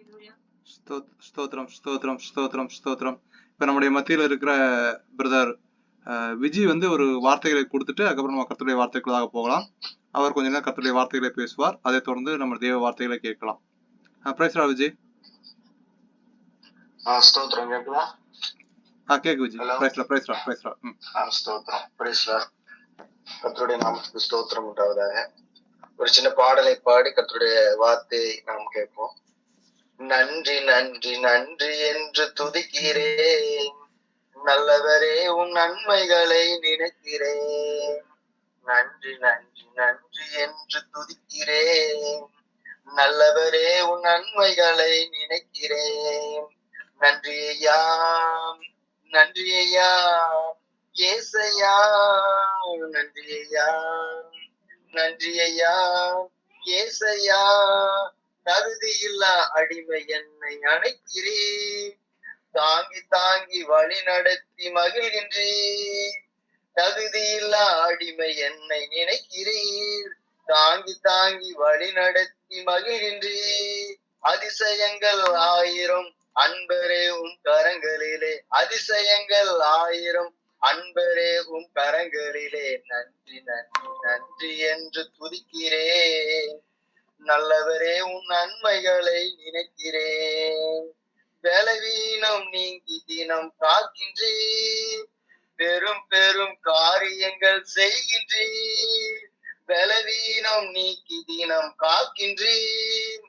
ஸ்தோத்திரம் ஸ்தோத்திரம் ஸ்தோத்திரம் ஸ்தோத்திரம். இப்ப நம்முடைய மத்தியில இருக்கிற பிரதர் விஜி ஒரு வார்த்தைகளை கொடுத்துட்டு அதுக்கப்புறம் நம்ம கர்த்தருடைய வார்த்தைக்குள்ளாக போகலாம். அவர் கொஞ்ச நேரம் கர்த்தருடைய வார்த்தைகளை பேசுவார். அதை தொடர்ந்து நம்ம தேவ வார்த்தைகளை கேட்கலாம். Praise the Lord Vijay. ஸ்தோத்திரம் கேக்குதா? கேக்கு விஜய். Praise the Lord. ஸ்தோத்திரம். Praise the Lord. கர்த்தருடைய நாமத்துக்கு ஸ்தோத்திரம் உண்டாவதாக. ஒரு சின்ன பாடலை பாடி கர்த்தருடைய வார்த்தையை நாம் கேட்போம். நன்றி நன்றி நன்றி என்று துதிக்கிறேன், நல்லவரே உன் நன்மைகளை நினைக்கிறேன். நன்றி நன்றி நன்றி என்று துதிக்கிறேன், நல்லவரே உன் நன்மைகளை நினைக்கிறேன். நன்றி ஐயா, நன்றி ஐயா, ஏசையா, நன்றி ஐயா, நன்றி ஐயா, ஏசையா. தகுதியில்லா அடிமை என்னை அணைக்கிறேன், தாங்கி தாங்கி வழி நடத்தி மகிழ்கின்றேன். தகுதியில்லா அடிமை என்னை நினைக்கிறீர், தாங்கி தாங்கி வழி நடத்தி மகிழ்கின்றேன். அதிசயங்கள் ஆயிரம் அன்பரே உன் கரங்களிலே, அதிசயங்கள் ஆயிரம் அன்பரே உன் கரங்களிலே. நன்றி நன்றி நன்றி என்று துதிக்கிறேன், நல்லவரே உன் நன்மைகளை நினைக்கிறேன். பலவீனம் நீங்கி தினம் காக்கின்றேன், பெரும் பெரும் காரியங்கள் செய்கின்றேன். பலவீனம் நீக்கி தினம் காக்கின்றேன்,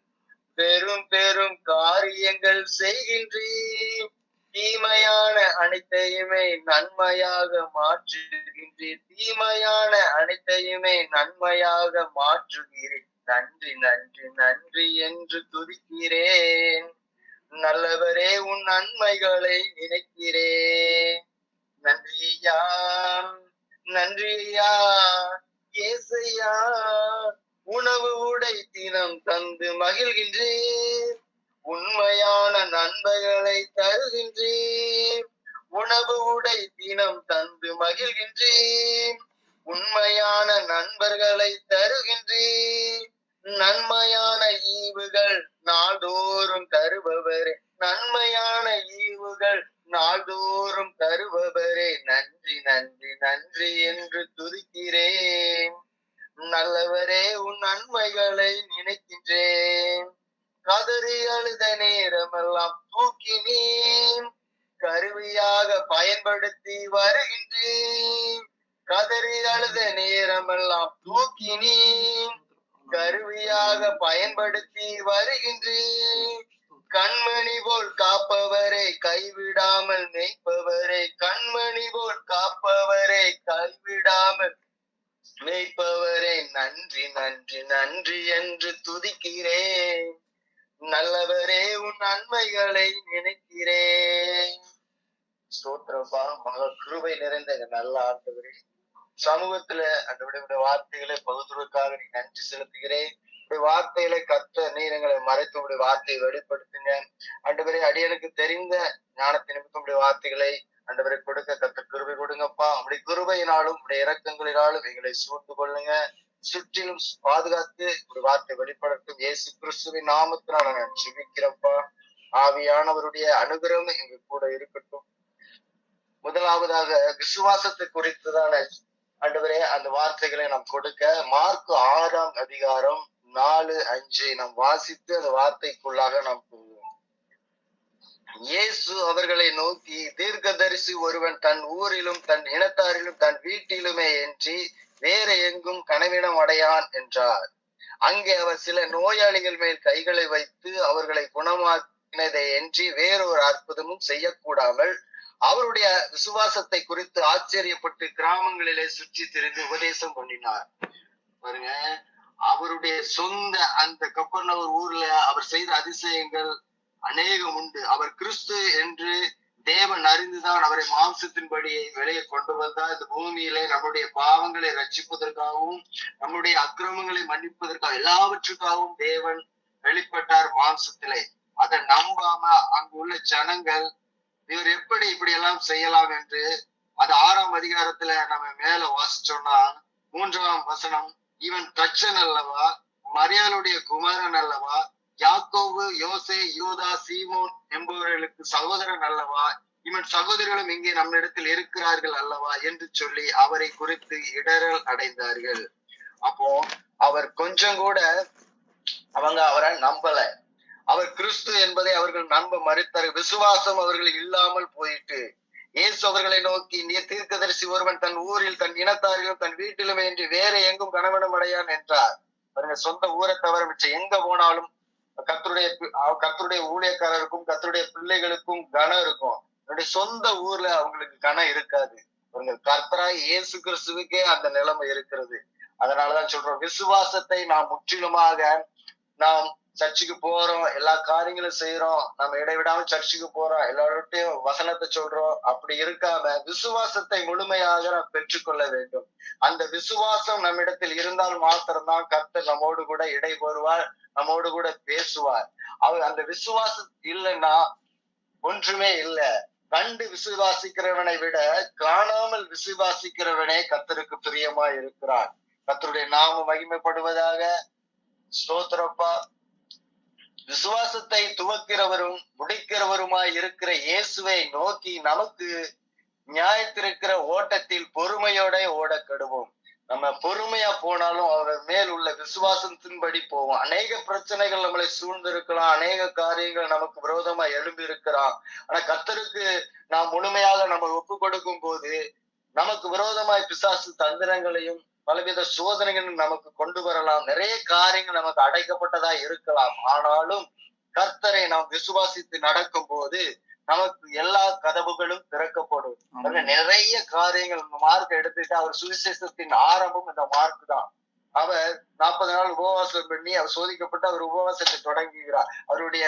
பெரும் பெரும் காரியங்கள் செய்கின்றேன். தீமையான அனைத்தையுமே நன்மையாக மாற்றுகின்றேன், தீமையான அனைத்தையுமே நன்மையாக மாற்றுகிறேன். நன்றி நன்றி நன்றி என்று துதிக்கிறேன், நல்லவரே உன் நன்மைகளை நினைக்கிறேன். நன்றியா நன்றியா ஏசையா, உணவு உடை தினம் தந்து மகிழ்கின்றேன், உண்மையான நண்பர்களை தருகின்றேன். உணவு உடை தினம் தந்து மகிழ்கின்றேன், உண்மையான நண்பர்களை தருகின்றேன். நன்மையான ஈவுகள் நாள்தோறும் தருபவரே, நன்மையான ஈவுகள் நாள்தோறும் தருபவரே. நன்றி நன்றி நன்றி என்று துதிக்கிறேன், நல்லவரே உன் நன்மைகளை நினைக்கின்றேன். கதறி அழுத நேரமெல்லாம் தூக்கினேன், கருவியாக பயன்படுத்தி வருகின்றேன். கதறி அழுத நேரமெல்லாம் தூக்கினேன், கருவியாக பயன்படுத்தி வருகின்றேன். கண்மணி போல் காப்பவரை கைவிடாமல் மேய்ப்பவரை, கண்மணி போல் காப்பவரை கைவிடாமல் மேய்ப்பவரே. நன்றி நன்றி நன்றி என்று துதிக்கிறேன், நல்லவரே உன் நன்மைகளை நினைக்கிறேன். ஸ்தோத்திரப்பா, மக கிருபை நிறைந்த நல்ல ஆண்டவரே, சமூகத்துல அந்த வார்த்தைகளை பகுதுவதற்காக நீ நன்றி செலுத்துகிறேன். வார்த்தைகளை கத்த நீர் எங்களை மறைத்து உடைய வார்த்தையை வெளிப்படுத்துங்க ஆண்டவரே. அடியனுக்கு தெரிந்த ஞானத்தை நிமித்தம் வார்த்தைகளை ஆண்டவரை கொடுக்க கத்த கிருபை கொடுங்கப்பா. அப்படி கிருபையினாலும் உடைய இரக்கங்களினாலும் எங்களை சூழ்ந்து கொள்ளுங்க, சுற்றிலும் பாதுகாத்து ஒரு வார்த்தை வெளிப்படுத்தும் இயேசு கிறிஸ்துவின் நாமத்தினால நான் ஜெபிக்கிறப்பா. ஆவியானவருடைய அனுகிரகம் எங்க கூட இருக்கட்டும். முதலாவதாக விசுவாசத்தை குறித்துதான ஆண்டவரே அந்த வார்த்தைகளை நாம் கொடுக்க, மார்க் 6ஆம் அதிகாரம் 4-5 நாம் வாசித்து அந்த வார்த்தைக்குள்ளாக நாம் போவோம். இயேசு அவர்களை நோக்கி, தீர்க்கதரிசி ஒருவன் தன் ஊரிலும் தன் இனத்தாரிலும் தன் வீட்டிலுமே என்று வேற எங்கும் கனவினம் அடையான் என்றார். அங்கே அவர் சில நோயாளிகள் மேல் கைகளை வைத்து அவர்களை குணமாக்கினதை என்று வேறொரு அற்புதமும் செய்யக்கூடாமல் அவருடைய விசுவாசத்தை குறித்து ஆச்சரியப்பட்டு கிராமங்களிலே சுற்றி திரிந்து உபதேசம் பண்ணினார். பாருங்க, அவருடைய சொந்த அந்த கப்பர்நகர் ஊர்ல அவர் செய்த அதிசயங்கள் அநேகம் உண்டு. அவர் கிறிஸ்து என்று தேவன் அறிந்துதான் அவரை மாம்சத்தின்படி வெளியே கொண்டு வந்தார். இந்த பூமியிலே நம்முடைய பாவங்களை ரட்சிப்பதற்காகவும் நம்முடைய அக்கிரமங்களை மன்னிப்பதற்காக எல்லாவற்றுக்காகவும் தேவன் வெளிப்பட்டார் மாம்சத்திலே. அதை நம்பாம அங்கு உள்ள ஜனங்கள் இவர் எப்படி இப்படி எல்லாம் செய்யலாம் என்று அது 6ஆம் அதிகாரத்துல நம்ம மேல வாசிச்சோம்னா 3ஆம் வசனம், இவன் தச்சன் அல்லவா, மரியாளுடைய குமாரன் அல்லவா, யாக்கோபு, யோசே, யூதா, சீமோன் என்பவர்களுக்கு சகோதரன் அல்லவா? இவன் சகோதரர்களும் இங்கே நம்மிடத்தில் இருக்கிறார்கள் அல்லவா என்று சொல்லி அவரை குறித்து இடரல் அடைந்தார்கள். அப்போ அவர் கொஞ்சம் கூட அவங்க அவரை நம்பல. அவர் கிறிஸ்து என்பதை அவர்கள் நம்ப மறுத்தார். விசுவாசம் அவர்கள் இல்லாமல் போயிட்டு இயேசு அவர்களை நோக்கி, நீ தீர்க்கதரிசி ஒருவன் தன் ஊரில் தன் இனத்தாரிலும் தன் வீட்டிலுமே என்று வேற எங்கும் கணவனம் அடையான் என்றார். அவருங்க சொந்த ஊரை தவிர மிச்சம் எங்க போனாலும் கர்த்தருடைய ஊழியக்காரருக்கும் கர்த்தருடைய பிள்ளைகளுக்கும் கனம் இருக்கும். என்னுடைய சொந்த ஊர்ல அவங்களுக்கு கனம் இருக்காது. அவர்கள் கர்த்தராய் இயேசு கிறிஸ்துவுக்கே அந்த நிலைமை இருக்கிறது. அதனாலதான் சொல்றோம், விசுவாசத்தை நாம் முற்றிலுமாக நாம் சர்ச்சுக்கு போறோம், எல்லா காரியங்களும் செய்யறோம், நம்ம இடைவிடாம சர்ச்சுக்கு போறோம், எல்லார்ட்டையும் வசனத்தை சொல்றோம், அப்படி இருக்காம விசுவாசத்தை முழுமையாக நாம் பெற்றுக்கொள்ள வேண்டும். அந்த விசுவாசம் நம்மிடத்தில் இருந்தால் மாத்திரம்தான் கர்த்தர் நம்மோடு கூட இடை வருவார், நம்மோடு கூட பேசுவார். அவர் அந்த விசுவாசம் இல்லைன்னா ஒன்றுமே இல்லை. கண்டு விசுவாசிக்கிறவனை விட காணாமல் விசுவாசிக்கிறவனே கர்த்தருக்கு பிரியமா இருக்கிறான். கர்த்தருடைய நாமம் மகிமைப்படுவதாக. ஸ்தோத்திரப்பா. விசுவாசத்தை துவக்கிறவரும் முடிக்கிறவருமாய் இருக்கிற இயேசுவை நோக்கி நமக்கு நியாயத்திருக்கிற ஓட்டத்தில் பொறுமையோட ஓடக்கடுவோம். நம்ம பொறுமையா போனாலும் அவர் மேல் உள்ள விசுவாசத்தின்படி போவோம். அநேக பிரச்சனைகள் நம்மளை சூழ்ந்திருக்கலாம், அநேக காரியங்கள் நமக்கு விரோதமா எழும்பி இருக்கலாம். ஆனா கர்த்தருக்கு நாம் முழுமையாக நம்ம ஒப்பு கொடுக்கும் போது நமக்கு விரோதமாய் பிசாசு தந்திரங்களையும் பலவித சோதனைகளும் நமக்கு கொண்டு வரலாம். நிறைய காரியங்கள் நமக்கு அடைக்கப்பட்டதா இருக்கலாம். ஆனாலும் கர்த்தரை நாம் விசுவாசித்து நடக்கும் போது நமக்கு எல்லா கதவுகளும் திறக்கப்படும். நிறைய காரியங்கள் மார்க் எடுத்துட்டு அவர் சுவிசேஷத்தின் ஆரம்பம் இந்த மார்க் தான். அவர் 40 நாள் உபவாசம் பண்ணி அவர் சோதிக்கப்பட்டு அவர் உபவாசத்தை தொடங்குகிறார், அவருடைய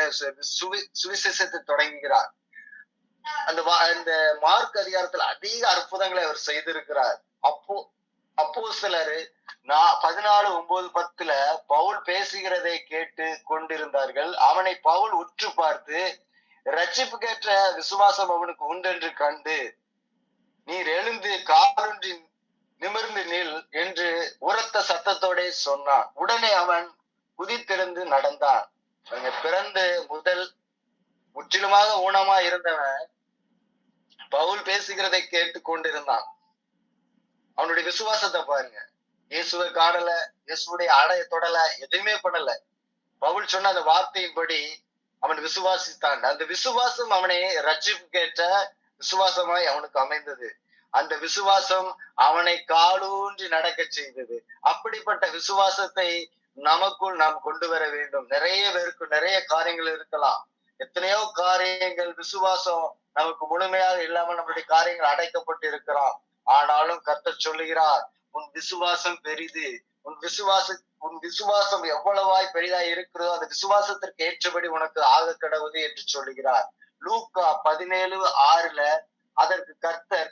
சுவிசேஷத்தை தொடங்குகிறார். அந்த மார்க் அதிகாரத்தில் அதிக அற்புதங்களை அவர் செய்திருக்கிறார். அப்போஸ்தலர் 14:9-10 பவுல் பேசுகிறதை கேட்டு கொண்டிருந்தார்கள். அவனை பவுல் உற்று பார்த்து, ரட்சிப்புக்கேற்ற விசுவாசம் அவனுக்கு உண்டென்று கண்டு, நீர் எழுந்து காலொன்றி நிமிர்ந்து நில் என்று உரத்த சத்தத்தோட சொன்னான். உடனே அவன் குதித்தெழுந்து நடந்தான். பிறந்து முதல் முற்றிலுமாக ஊனமா இருந்தவன் பவுல் பேசுகிறதை கேட்டு கொண்டிருந்தான். அவனுடைய விசுவாசத்தை பாருங்க. இயேசுவை காணல, இயேசுடைய ஆடைய தொடல, எதுவுமே பண்ணல. பவுல் சொன்ன அந்த வார்த்தையின்படி அவன் விசுவாசித்தான். அந்த விசுவாசம் அவனை ரட்சிப்பு கேட்ட விசுவாசமாய் அவனுக்கு அமைந்தது. அந்த விசுவாசம் அவனை காலூன்றி நடக்க செய்தது. அப்படிப்பட்ட விசுவாசத்தை நமக்குள் நாம் கொண்டு வர வேண்டும். நிறைய பேருக்கு நிறைய காரியங்கள் இருக்கலாம், எத்தனையோ காரியங்கள் விசுவாசம் நமக்கு முழுமையாக இல்லாமல் நம்மளுடைய காரியங்கள் அடைக்கப்பட்டு இருக்கிறான். ஆனாலும் கர்த்தர் சொல்லுகிறார், உன் விசுவாசம் பெரிது, உன் விசுவாசம் எவ்வளவாய் பெரிதாய் இருக்கிறதோ அந்த விசுவாசத்திற்கு ஏற்றபடி உனக்கு ஆக கடவுது என்று சொல்லுகிறார். லூக்கா 17:6 அதற்கு கர்த்தர்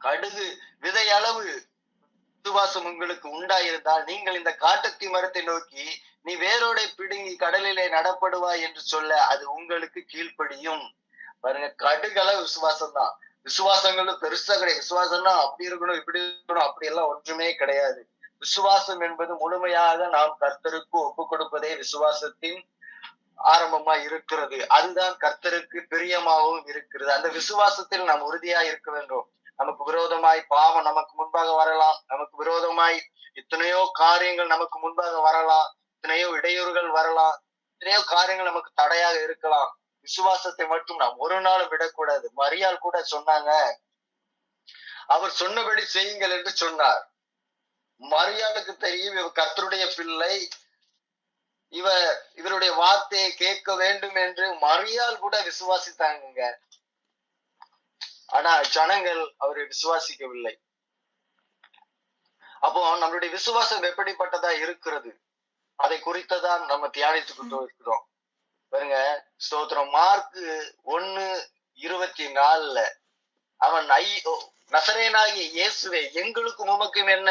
கடுகு விதையளவு விசுவாசம் உங்களுக்கு உண்டாயிருந்தால் நீங்கள் இந்த காட்டத்தி மரத்தை நோக்கி நீ வேரோட பிடுங்கி கடலிலே நடப்படுவாய் என்று சொல்ல அது உங்களுக்கு கீழ்ப்படியும். பாருங்க, கடுகளவு விசுவாசம் தான். விசுவாசங்களும் பெருசா கிடையாது. விசுவாசம்னா அப்படி இருக்கணும் இப்படி இருக்கணும் அப்படி எல்லாம் ஒன்றுமே கிடையாது. விசுவாசம் என்பது முழுமையாக நாம் கர்த்தருக்கு ஒப்பு கொடுப்பதே விசுவாசத்தின் ஆரம்பமா இருக்கிறது. அதுதான் கர்த்தருக்கு பிரியமாகவும் இருக்கிறது. அந்த விசுவாசத்தில் நாம் உறுதியா இருக்க வேண்டும். நமக்கு விரோதமாய் பாவம் நமக்கு முன்பாக வரலாம், நமக்கு விரோதமாய் எத்தனையோ காரியங்கள் நமக்கு முன்பாக வரலாம், எத்தனையோ இடையூறுகள் வரலாம், எத்தனையோ காரியங்கள் நமக்கு தடையாக இருக்கலாம். விசுவாசத்தை மட்டும் நாம் ஒரு நாளும் விடக்கூடாது. மரியாள் கூட சொன்னாங்க, அவர் சொன்னபடி செய்யுங்கள் என்று சொன்னார். மரியாளுக்கு தெரியும் இவர் கர்த்தருடைய பிள்ளை, இவருடைய வார்த்தையை கேட்க வேண்டும் என்று மரியாள் கூட விசுவாசித்தாங்க. ஆனா ஜனங்கள் அவரை விசுவாசிக்கவில்லை. அப்போ நம்மளுடைய விசுவாசம் எப்படிப்பட்டதா இருக்கிறது அதை குறித்ததான் நம்ம தியானித்துக்கிட்டு இருக்கிறோம். பாருங்க, ஸ்தோத்திரம். மார்க் 1:24 அவன் நசரேயனாகிய இயேசுவே எங்களுக்கு உமக்கும் என்ன,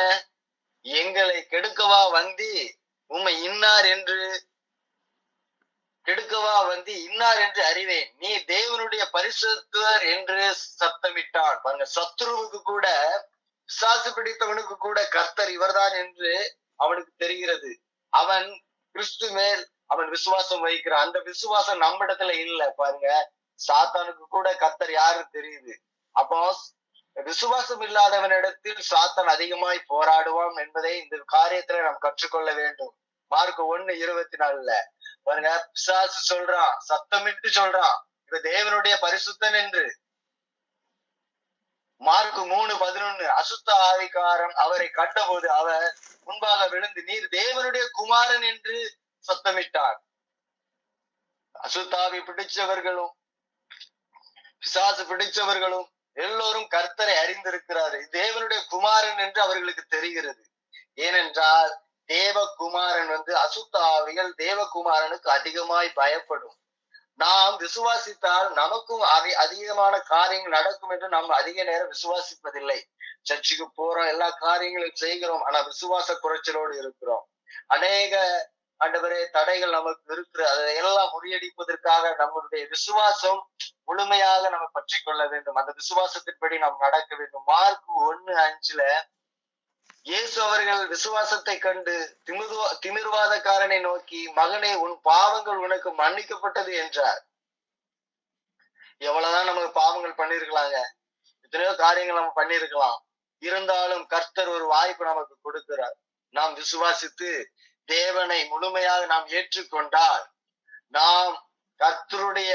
எங்களை கெடுக்கவா வந்து உம்மை இன்னார் என்று அறிவேன், நீ தேவனுடைய பரிசுத்தர் என்று சத்தமிட்டான். பாருங்க, சத்ருவுக்கு கூட பிசாசு பிடித்தவனுக்கு கூட கர்த்தர் இவர்தான் என்று அவனுக்கு தெரிகிறது. அவன் கிறிஸ்து மேல் அவன் விசுவாசம் வைக்கிறான். அந்த விசுவாசம் நம்மிடத்துல இல்ல பாருங்க. சாத்தானுக்கு கூட கர்த்தர் யாருன்னு தெரியுது. அப்போ விசுவாசம் இல்லாதவனிடத்தில் சாத்தான் அதிகமாய் போராடுவான் என்பதை இந்த காரியத்துல நாம் கற்றுக்கொள்ள வேண்டும். மார்க் 1:24 பாருங்க, பிசாசு சொல்றான், சத்தமிட்டு சொல்றான், இவ தேவனுடைய பரிசுத்தன் என்று. மார்க் 3:11 அசுத்த ஆவிக்காரன் அவரை கண்டபோது அவர் முன்பாக விழுந்து, நீர் தேவனுடைய குமாரன் என்று சத்தமிட்டார். அசுத்தாவி பிடிச்சவர்களும் பிசாசு பிடிச்சவர்களும் எல்லோரும் கர்த்தரை அறிந்திருக்கிறாரு. தேவனுடைய குமாரன் என்று அவர்களுக்கு தெரிகிறது. ஏனென்றால் தேவகுமாரன் அசுத்த ஆவிகள் தேவகுமாரனுக்கு அதிகமாய் பயப்படும். நாம் விசுவாசித்தால் நமக்கும் அதிகமான காரியங்கள் நடக்கும் என்று நாம் அதிக நேரம் விசுவாசிப்பதில்லை. சர்ச்சுக்கு போறோம், எல்லா காரியங்களும் செய்கிறோம், ஆனா விசுவாச குறைச்சலோடு இருக்கிறோம். அநேக ஆண்டவரே தடைகள் நமக்கு இருக்கிற அதையெல்லாம் முறியடிப்பதற்காக நம்மளுடைய விசுவாசம் முழுமையாக நம்ம பற்றி கொள்ள வேண்டும். அந்த விசுவாசத்தின்படி நாம் நடக்க வேண்டும். மார்க் 1:5 இயேசு அவர்கள் விசுவாசத்தை கண்டு திமிர்வாதக்காரனை நோக்கி, மகனே உன் பாவங்கள் உனக்கு மன்னிக்கப்பட்டது என்றார். எவ்வளவுதான் நம்ம பாவங்கள் பண்ணிருக்கலாங்க, எத்தனையோ காரியங்கள் நம்ம பண்ணிருக்கலாம். இருந்தாலும் கர்த்தர் ஒரு வாய்ப்பு நமக்கு கொடுக்கிறார். நாம் விசுவாசித்து தேவனை முழுமையாக நாம் ஏற்றுக்கொண்டால் நாம் கர்த்தருடைய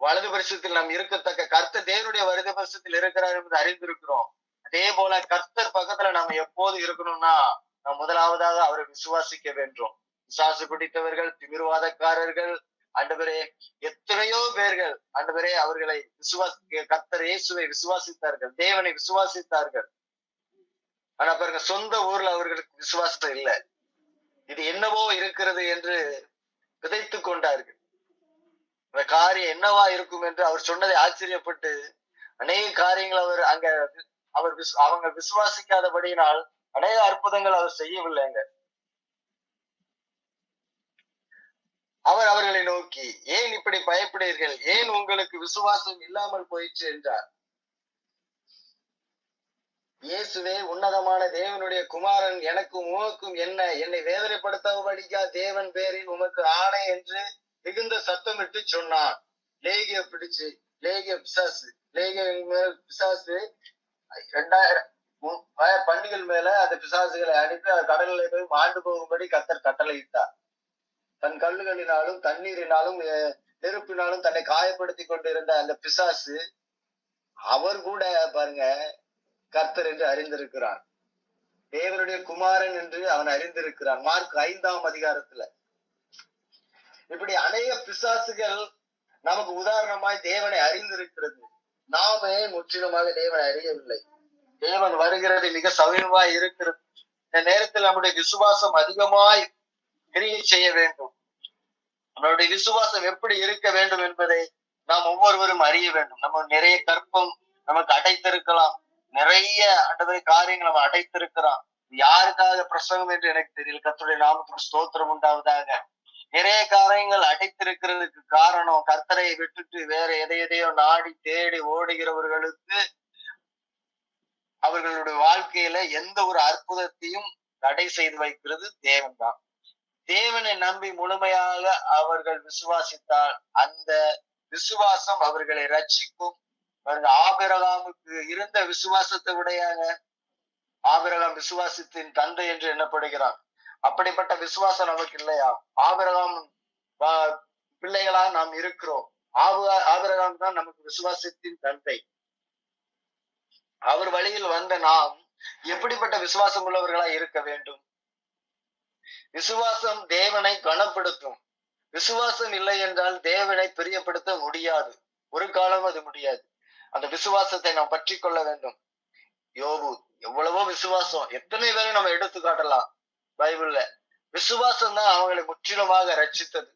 வலது பரிசத்தில் நாம் இருக்கத்தக்க, கர்த்தர் தேவனுடைய வலது பரிசத்தில் இருக்கிறார் என்று அறிந்திருக்கிறோம். அதே போல கர்த்தர் பக்கத்துல நாம எப்போது இருக்கணும்னா நாம் முதலாவதாக அவரை விசுவாசிக்க வேண்டும். விசுவாசு பிடித்தவர்கள், திமிர்வாதக்காரர்கள், ஆண்டவரே எத்தனையோ பேர்கள் ஆண்டவரே அவர்களை கர்த்தர் இயேசுவை விசுவாசித்தார்கள், தேவனை விசுவாசித்தார்கள். ஆனா பாருங்க, சொந்த ஊர்ல அவர்களுக்கு விசுவாசம் இல்லை. இது என்னவோ இருக்கிறது என்று விதைத்து கொண்டார்கள். இந்த காரியம் என்னவா இருக்கும் என்று அவர் சொன்னதை ஆச்சரியப்பட்டு அநேக காரியங்கள் அவங்க விசுவாசிக்காதபடியினால் அநேக அற்புதங்கள் அவர் செய்யவில்லைங்க. அவர் அவர்களை நோக்கி, ஏன் இப்படி பயப்படுகிறீர்கள்? ஏன் உங்களுக்கு விசுவாசம் இல்லாமல் போயிற்று என்றார். இயேசுவே உன்னதமான தேவனுடைய குமாரன், எனக்கும் உமக்கும் என்ன? என்னை வேதனைப்படுத்தபடிக்கா தேவன் பேரில் உமக்கு ஆணை என்று மிகுந்த சத்தமிட்டு சொன்னான். லேகிய பிசாசு 2000 பண்டிகள் மேல அந்த பிசாசுகளை அனுப்பி கடலில் போய் மாண்டு போகும்படி கர்த்தர் கட்டளையிட்டார். தன் கல்லுகளினாலும் தண்ணீரினாலும் நெருப்பினாலும் தன்னை காயப்படுத்தி கொண்டிருந்த அந்த பிசாசு அவர் கூட பாருங்க கர்த்தர் என்று அறிந்திருக்கிறான், தேவனுடைய குமாரன் என்று அவன் அறிந்திருக்கிறான். மார்க் 5:அதிகாரத்துல இப்படி அநேக பிசாசுகள் நமக்கு உதாரணமாய் தேவனை அறிந்திருக்கிறது. நாமே முற்றிலுமாக தேவனை அறியவில்லை. தேவன் வருகிறது மிக சமீபமாய் இருக்கிறது. இந்த நேரத்தில் நம்முடைய விசுவாசம் அதிகமாய் கிரியை செய்ய வேண்டும். நம்மளுடைய விசுவாசம் எப்படி இருக்க வேண்டும் என்பதை நாம் ஒவ்வொருவரும் அறிய வேண்டும். நம்ம நிறைய கற்பம் நமக்கு அடைத்திருக்கலாம், நிறைய காரியங்கள் நம்ம அடைத்திருக்கிறோம். யாருக்காக பிரசங்கம் என்று எனக்கு தெரியல, கர்த்தருடைய நாமத்துக்கு ஸ்தோத்திரம் உண்டாவதாக. நிறைய காரியங்கள் அடைத்திருக்கிறதுக்கு காரணம் கர்த்தரை விட்டுட்டு வேற எதையோ நாடி தேடி ஓடுகிறவர்களுக்கு அவர்களுடைய வாழ்க்கையில எந்த ஒரு அற்புதத்தையும் தடை செய்து வைக்கிறது தேவன் தான். தேவனை நம்பி முழுமையாக அவர்கள் விசுவாசித்தால் அந்த விசுவாசம் அவர்களை ரட்சிக்கும். ஆபிரகாமுக்கு இருந்த விசுவாசத்தை உடையாங்க. ஆபிரகாம் விசுவாசத்தின் தந்தை என்று எண்ணப்படுகிறான். அப்படிப்பட்ட விசுவாசம் நமக்கு இல்லையா? ஆபிரகாம் பிள்ளைகளா நாம் இருக்கிறோம். ஆபிரகாம் தான் நமக்கு விசுவாசத்தின் தந்தை. அவர் வழியில் வந்த நாம் எப்படிப்பட்ட விசுவாசம் உள்ளவர்களா இருக்க வேண்டும்? விசுவாசம் தேவனை கனப்படுத்தும். விசுவாசம் இல்லை என்றால் தேவனை பிரியப்படுத்த முடியாது, ஒரு காலம் அது முடியாது. அந்த விசுவாசத்தை நாம் பற்றி கொள்ள வேண்டும். யோபு எவ்வளவோ விசுவாசம், எத்தனை பேரை நம்ம எடுத்து காட்டலாம் பைபிள்ல. விசுவாசம் தான் அவங்களை முற்றிலுமாக ரட்சித்தது.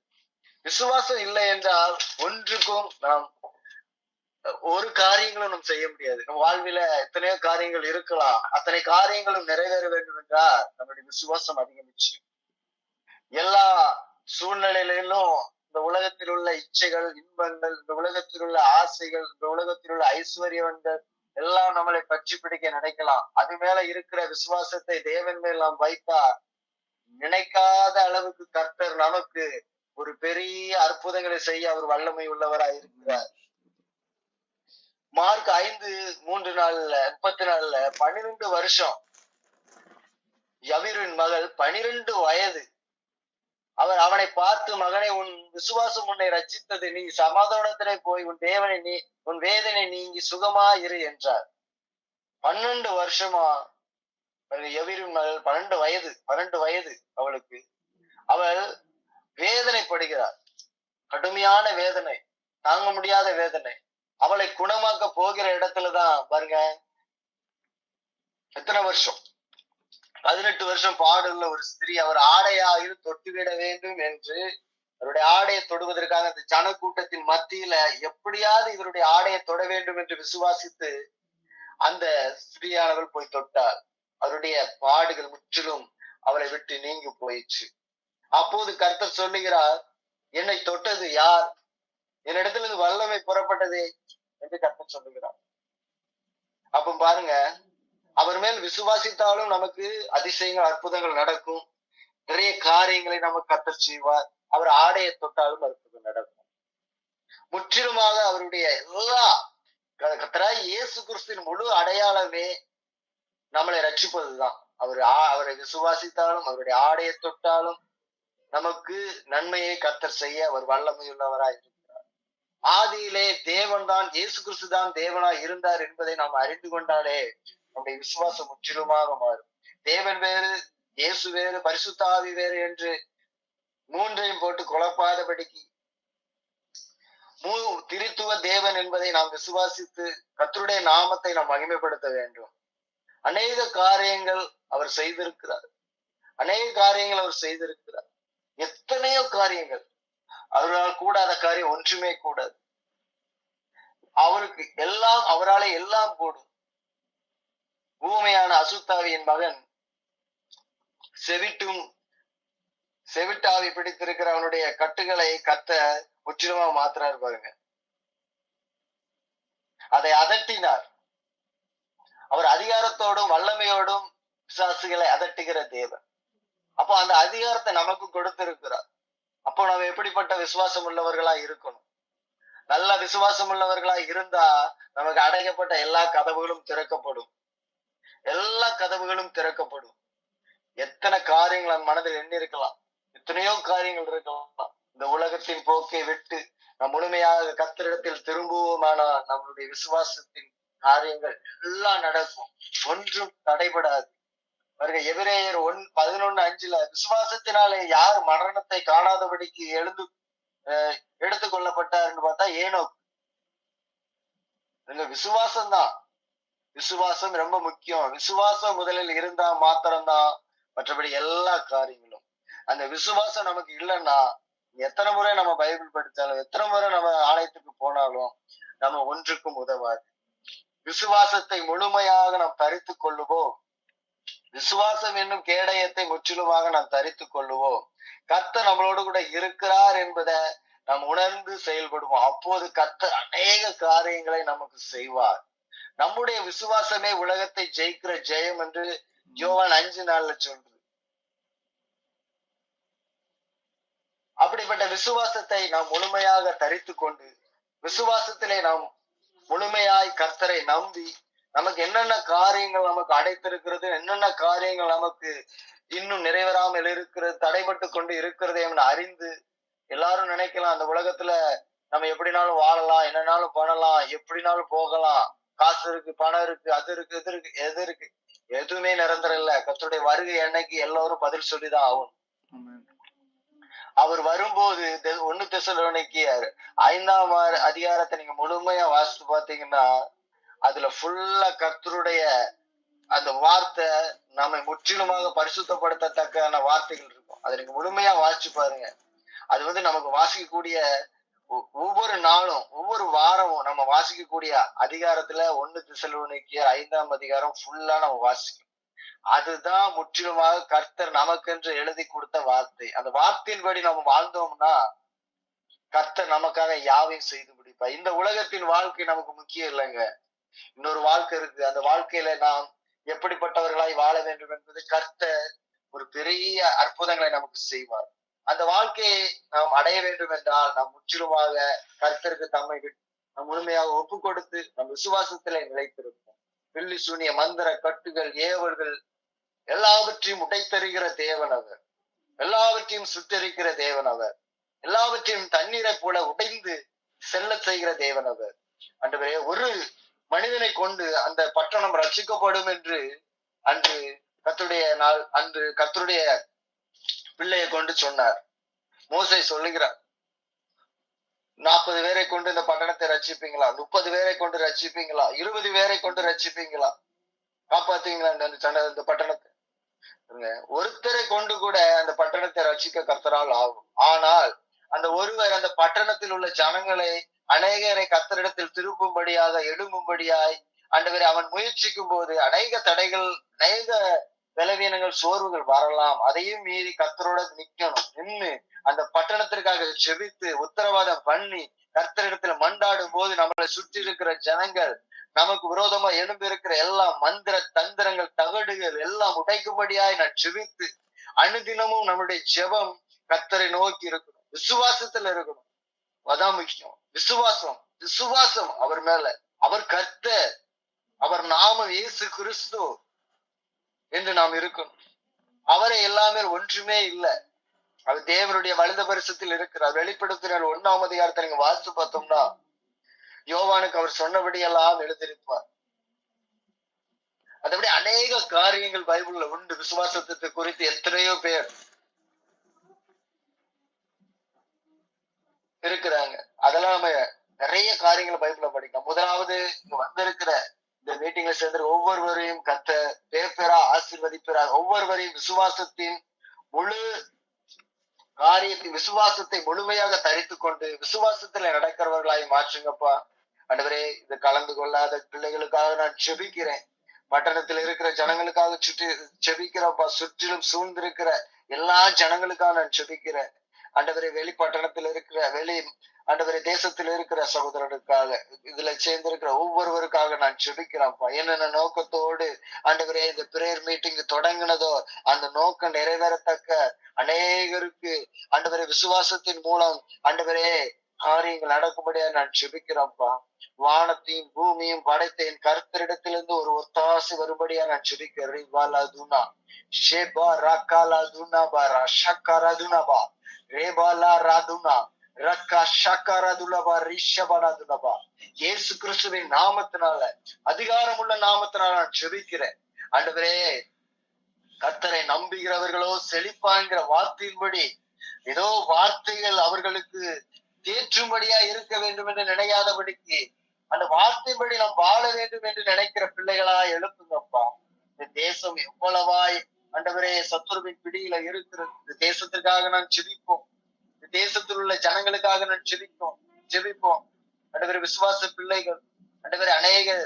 விசுவாசம் இல்லை என்றால் ஒன்றுக்கும் நாம் ஒரு காரியங்களும் நாம் செய்ய முடியாது. நம்ம வாழ்வில எத்தனையோ காரியங்கள் இருக்கலாம், அத்தனை காரியங்களும் நிறைவேற வேண்டும் என்றால் நம்முடைய விசுவாசம் அதிகமிச்சு. எல்லா சூழ்நிலையிலும் இந்த உலகத்தில் உள்ள இச்சைகள், இன்பங்கள், இந்த உலகத்தில் உள்ள ஆசைகள், இந்த உலகத்தில் உள்ள ஐஸ்வர்யவன்கள் எல்லாம் நம்மளை பற்றி பிடிக்க நினைக்கலாம். அது மேல இருக்கிற விசுவாசத்தை தேவன் மேல் நாம் வைத்தால் நினைக்காத அளவுக்கு கர்த்தர் நமக்கு ஒரு பெரிய அற்புதங்களை செய்ய அவர் வல்லமை உள்ளவராய் இருக்கிறார். மார்க் 5:34 12 வருஷம் யவீரின் மகள் 12 வயது. அவர் அவனை பார்த்து, மகனே, உன் விசுவாசம் உன்னை ரட்சித்தது, நீ சமாதானத்திலே போய் உன் வேதனை நீங்கி சுகமா இரு என்றார். 12 வருஷமா யவீரின் மகள் 12 வயது அவளுக்கு. அவள் வேதனைப்படுகிறார். கடுமையான வேதனை, தாங்க முடியாத வேதனை. அவளை குணமாக்க போகிற இடத்துலதான் பாருங்க, எத்தனை வருஷம், 18 வருஷம் பாடுள்ள ஒரு ஸ்திரீ அவர் ஆடையாயில் தொட்டுவிட வேண்டும் என்று அவருடைய ஆடையை தொடுவதற்காக அந்த ஜனக்கூட்டத்தின் மத்தியில எப்படியாவது இவருடைய ஆடையை தொட வேண்டும் என்று விசுவாசித்து அந்த ஸ்திரீயானவள் போய் தொட்டாள். அவருடைய பாடுகள் முற்றிலும் அவளை விட்டு நீங்கி போயிடுச்சு. அப்போது கர்த்தர் சொல்லுகிறார், என்னை தொட்டது யார்? என்னிடத்துல இருந்து வல்லமை புறப்பட்டதே என்று கர்த்தர் சொல்லுகிறார். அப்ப பாருங்க, அவர் மேல் விசுவாசித்தாலும் நமக்கு அதிசயங்கள் அற்புதங்கள் நடக்கும். நிறைய காரியங்களை நமக்கு கர்த்தர் செய்வார். அவர் ஆடையை தொட்டாலும் அற்புதம் நடக்கும். முற்றிலுமாக அவருடைய எல்லா கர்த்தராகிய இயேசு கிறிஸ்துவின் முழு அடையாளமே நம்மளை ரட்சிப்பதுதான். அவரை விசுவாசித்தாலும் அவருடைய ஆடையை தொட்டாலும் நமக்கு நன்மையை கர்த்தர் செய்ய அவர் வல்லமையுள்ளவராய் இருக்கிறார். ஆதியிலே தேவன் தான், இயேசு கிறிஸ்து தான் தேவனாய் இருந்தார் என்பதை நாம் அறிந்து கொண்டாலே நம்முடைய விசுவாசம் முற்றிலுமாக மாறும். தேவன் வேறு, இயேசு வேறு, பரிசுத்த ஆவி வேறு என்று மூன்றையும் போட்டு குழப்பாதபடிக்கு திரித்துவ தேவன் என்பதை நாம் விசுவாசித்து கர்த்தருடைய நாமத்தை நாம் மகிமைப்படுத்த வேண்டும். அநேக காரியங்கள் அவர் செய்திருக்கிறார். எத்தனையோ காரியங்கள். அவரால் கூடாத காரியம் ஒன்றுமே கூடாது. அவருக்கு எல்லாம், அவரால் எல்லாம் கூடும். ஊமையான அசுத்தாவியின் மகன் செவிட்டாவி பிடித்திருக்கிற அவனுடைய கட்டுகளை கர்த்தர் முற்றிலுமா மாத்திராரு பாருங்க. அதை அதட்டினார். அவர் அதிகாரத்தோடும் வல்லமையோடும் பிசாசுகளை அதட்டுகிற தேவன். அப்போ அந்த அதிகாரத்தை நமக்கு கொடுத்திருக்கிறார். அப்போ நம்ம எப்படிப்பட்ட விசுவாசம் உள்ளவர்களா இருக்கணும்? நல்ல விசுவாசம் உள்ளவர்களா இருந்தா நமக்கு அடைக்கப்பட்ட எல்லா கதவுகளும் திறக்கப்படும். எத்தனை காரியங்கள் நம் மனதில் எண்ணி இருக்கலாம், எத்தனையோ காரியங்கள் இருக்கலாம். இந்த உலகத்தின் போக்கை விட்டு நம் முழுமையாக கர்த்தரிடத்தில் திரும்புவோமானால் நம்மளுடைய விசுவாசத்தின் காரியங்கள் எல்லாம் நடக்கும். ஒன்றும் தடைபடாது. எபிரேயர் 11:5 விசுவாசத்தினாலே யார் மரணத்தை காணாதபடிக்கு எடுத்துக் கொள்ளப்பட்டார்னு பார்த்தா ஏனோக்கு. விசுவாசம் தான். விசுவாசம் ரொம்ப முக்கியம். விசுவாசம் முதலில் இருந்தா மாத்திரம்தான் மற்றபடி எல்லா காரியங்களும். அந்த விசுவாசம் நமக்கு இல்லைன்னா எத்தனை முறை நம்ம பைபிள் படிச்சாலும், எத்தனை முறை நம்ம ஆலயத்துக்கு போனாலும் நம்ம ஒன்றுக்கும் உதவாது. விசுவாசத்தை முழுமையாக நாம் தரித்துக் கொள்ளுவோம். விசுவாசம் என்னும் கேடயத்தை முற்றிலுமாக நாம் தரித்துக் கொள்ளுவோம். கர்த்தர் நம்மளோடு கூட இருக்கிறார் என்பதை நாம் உணர்ந்து செயல்படுவோம். அப்போது கர்த்தர் அநேக காரியங்களை நமக்கு செய்வார். நம்முடைய விசுவாசமே உலகத்தை ஜெயிக்கிற ஜெயம் என்று யோவான் 5:4 சொல்றது. அப்படிப்பட்ட விசுவாசத்தை நாம் முழுமையாக தரித்து கொண்டு, விசுவாசத்திலே நாம் முழுமையாய் கர்த்தரை நம்பி, நமக்கு என்னென்ன காரியங்கள் நமக்கு அடைத்திருக்கிறது, என்னென்ன காரியங்கள் நமக்கு இன்னும் நிறைவேறாமல் இருக்கிறது, தடைபட்டு கொண்டு இருக்கிறது என்று அறிந்து, எல்லாரும் நினைக்கலாம் அந்த உலகத்துல நம்ம எப்படினாலும் வாழலாம், என்னன்னாலும் பண்ணலாம், எப்படினாலும் போகலாம், காசு இருக்கு, பணம் இருக்கு, அது இருக்கு, இது இருக்கு, எது இருக்கு, எதுவுமே நிரந்தரம் இல்ல. கர்த்தருடைய வருகை அன்னைக்கு எல்லாரும் பதில் சொல்லிதான் ஆகும். அவர் வரும்போது 1 தெசலோனிக்கேயர் 5ஆம் அதிகாரத்தை நீங்க முழுமையா வாசித்து பாத்தீங்கன்னா அதுல ஃபுல்லா கர்த்தருடைய அந்த வார்த்தை நம்மை முற்றிலுமாக பரிசுத்தப்படுத்தத்தக்கான வார்த்தைகள் இருக்கும். அதை நீங்க முழுமையா வாசிச்சு பாருங்க. அது நமக்கு வாசிக்கக்கூடிய ஒவ்வொரு நாளும், ஒவ்வொரு வாரமும் நம்ம வாசிக்கக்கூடிய அதிகாரத்துல 1 தெசலோனிக்கேயர் 5ஆம் அதிகாரம் ஃபுல்லா நம்ம வாசிக்கணும். அதுதான் முற்றிலுமாக கர்த்தர் நமக்கென்று எழுதி கொடுத்த வார்த்தை. அந்த வார்த்தையின்படி நம்ம வாழ்ந்தோம்னா கர்த்தர் நமக்காக யாவையும் செய்து முடிப்பார். இந்த உலகத்தின் வாழ்க்கை நமக்கு முக்கியம் இல்லைங்க. இன்னொரு வாழ்க்கை இருக்கு. அந்த வாழ்க்கையில நாம் எப்படிப்பட்டவர்களாய் வாழ வேண்டும் என்பது கர்த்தர் ஒரு பெரிய அற்புதங்களை நமக்கு செய்வார். அந்த வாழ்க்கையை நாம் அடைய வேண்டும் என்றால் நாம் முற்றிலுமாக கர்த்தருக்கு தம்மை நம் முழுமையாக ஒப்பு கொடுத்து நம் விசுவாசத்திலே நிலைத்திருப்போம். பில்லி சூனிய மந்திர கட்டுகள், ஏவல்கள் எல்லாவற்றையும் உடைத்தருகிற தேவன் அவர். எல்லாவற்றையும் சுட்டரிக்கிற தேவன் அவர். எல்லாவற்றையும் தண்ணீரை போல உடைந்து செல்ல செய்கிற தேவன் அவர். ஆண்டவரே, ஒரு மனிதனை கொண்டு அந்த பட்டணம் ரட்சிக்கப்படும் என்று அன்று கர்த்தருடைய பிள்ளையை கொண்டு சொன்னார். மோசே சொல்லுகிறார், 40 பேரை கொண்டு இந்த பட்டணத்தை ரட்சிப்பீங்களா? 30 பேரை கொண்டு ரட்சிப்பீங்களா? 20 பேரை கொண்டு ரட்சிப்பீங்களா? காப்பாத்துவீங்களா இந்த பட்டணத்தை? ஒருத்தரை கொண்டு கூட அந்த பட்டணத்தை ரட்சிக்க கர்த்தரால் ஆகும். ஆனால் அந்த ஒருவர் அந்த பட்டணத்தில் உள்ள ஜனங்களை அநேகரை கர்த்தரிடத்தில் திருப்பும்படியாக எழும்பும்படியாய் ஆண்டவரே அவன் முயற்சிக்கும் போது அநேக தடைகள், அநேக பலவீனங்கள், சோர்வுகள் வரலாம். அதையும் மீறி கர்த்தரோட நின்னு அந்த பட்டணத்திற்காக செபித்து உத்தரவாதம் பண்ணி கர்த்தரிடத்துல மண்டாடும் போது நம்மளை சுற்றி இருக்கிற ஜனங்கள், நமக்கு விரோதமா எழும்பி இருக்கிற எல்லா மந்திர தந்திரங்கள், தகடுகள் எல்லாம் உடைக்கும்படியாய் நான் செபித்து அனுதினமும் நம்முடைய ஜெபம் கர்த்தரை நோக்கி இருக்கணும். விசுவாசத்துல இருக்கணும். அதான் முக்கியம். விசுவாசம் அவர் மேல. அவர் கர்த்தர், அவர் நாமம் இயேசு கிறிஸ்து என்று நாம் இருக்கணும். அவரை எல்லாமே ஒன்றுமே இல்லை. அவர் தேவனுடைய வலது பரிசத்தில் இருக்கிறார். வெளிப்படுத்தினார் 1ஆம் அதிகாரத்தை நீங்க வாசித்து பார்த்தோம்னா யோவானுக்கு அவர் சொன்னபடி எல்லாம் எழுதியிருப்பார். அதபடி அநேக காரியங்கள் பைபிள்ல உண்டு. விசுவாசத்தை குறித்து எத்தனையோ பேர் இருக்கிறாங்க. அதெல்லாம் நம்ம நிறைய காரியங்களை பைபிள்ல படிக்கலாம். முதலாவது இங்க வந்திருக்கிற இந்த மீட்டிங்ல சேர்ந்து ஒவ்வொருவரையும் கர்த்தர் பேர் பேரா ஆசீர்வதிப்பார். ஒவ்வொருவரையும் விசுவாசத்தின் முழு காரியத்தின் விசுவாசத்தை முழுமையாக தரித்து கொண்டு விசுவாசத்துல நடக்கிறவர்களாய் மாற்றுங்கப்பா. ஆண்டவரே, இது கலந்து கொள்ளாத பிள்ளைகளுக்காக நான் செபிக்கிறேன். பட்டணத்தில் இருக்கிற ஜனங்களுக்காக செபிக்கிறப்பா. சுற்றிலும் சூழ்ந்திருக்கிற எல்லா ஜனங்களுக்காக நான் செபிக்கிறேன். ஆண்டவரே, வெளி பட்டணத்தில் இருக்கிற ஆண்டவரே தேசத்தில் இருக்கிற சகோதரனுக்காக, இதுல சேர்ந்திருக்கிற ஒவ்வொருவருக்காக நான் செபிக்கிறேன்ப்பா. என்னென்ன நோக்கத்தோடு ஆண்டவரே இந்த பிரேயர் மீட்டிங் தொடங்கினதோ அந்த நோக்கம் நிறைவேறத்தக்க அநேகருக்கு ஆண்டவரே விசுவாசத்தின் மூலம் ஆண்டவரே காரியங்கள் நடக்கும்படியா நான் செபிக்கிறேன்ப்பா. வானத்தையும் பூமியும் படைத்த என் கர்த்தரிடத்திலிருந்து ஒரு ஒத்தாசை வரும்படியா நான் செபிக்கிறேன். இயேசு கிறிஸ்துவின் நாமத்தினால, அதிகாரமுள்ள நாமத்தினால நான் செபிக்கிறேன். ஆண்டவரே, கர்த்தரை நம்புகிறவர்களோ செழிப்பாங்கிற வார்த்தையின்படி ஏதோ வார்த்தைகள் அவர்களுக்கு தேற்றும்படியா இருக்க வேண்டும் என்று நினையாதபடிக்கு அந்த வார்த்தையின்படி நாம் வாழ வேண்டும் என்று நினைக்கிற பிள்ளைகளா எழுப்புங்கப்பா. இந்த தேசம் எவ்வளவாய் ஆண்டவரே சத்துருவின் பிடியில இருக்கிறது. இந்த தேசத்திற்காக நான் செபிப்போம். இந்த தேசத்தில் உள்ள ஜனங்களுக்காக நான் செபிப்போம். ஆண்டவரே, விசுவாச பிள்ளைகள் ஆண்டவரே அநேக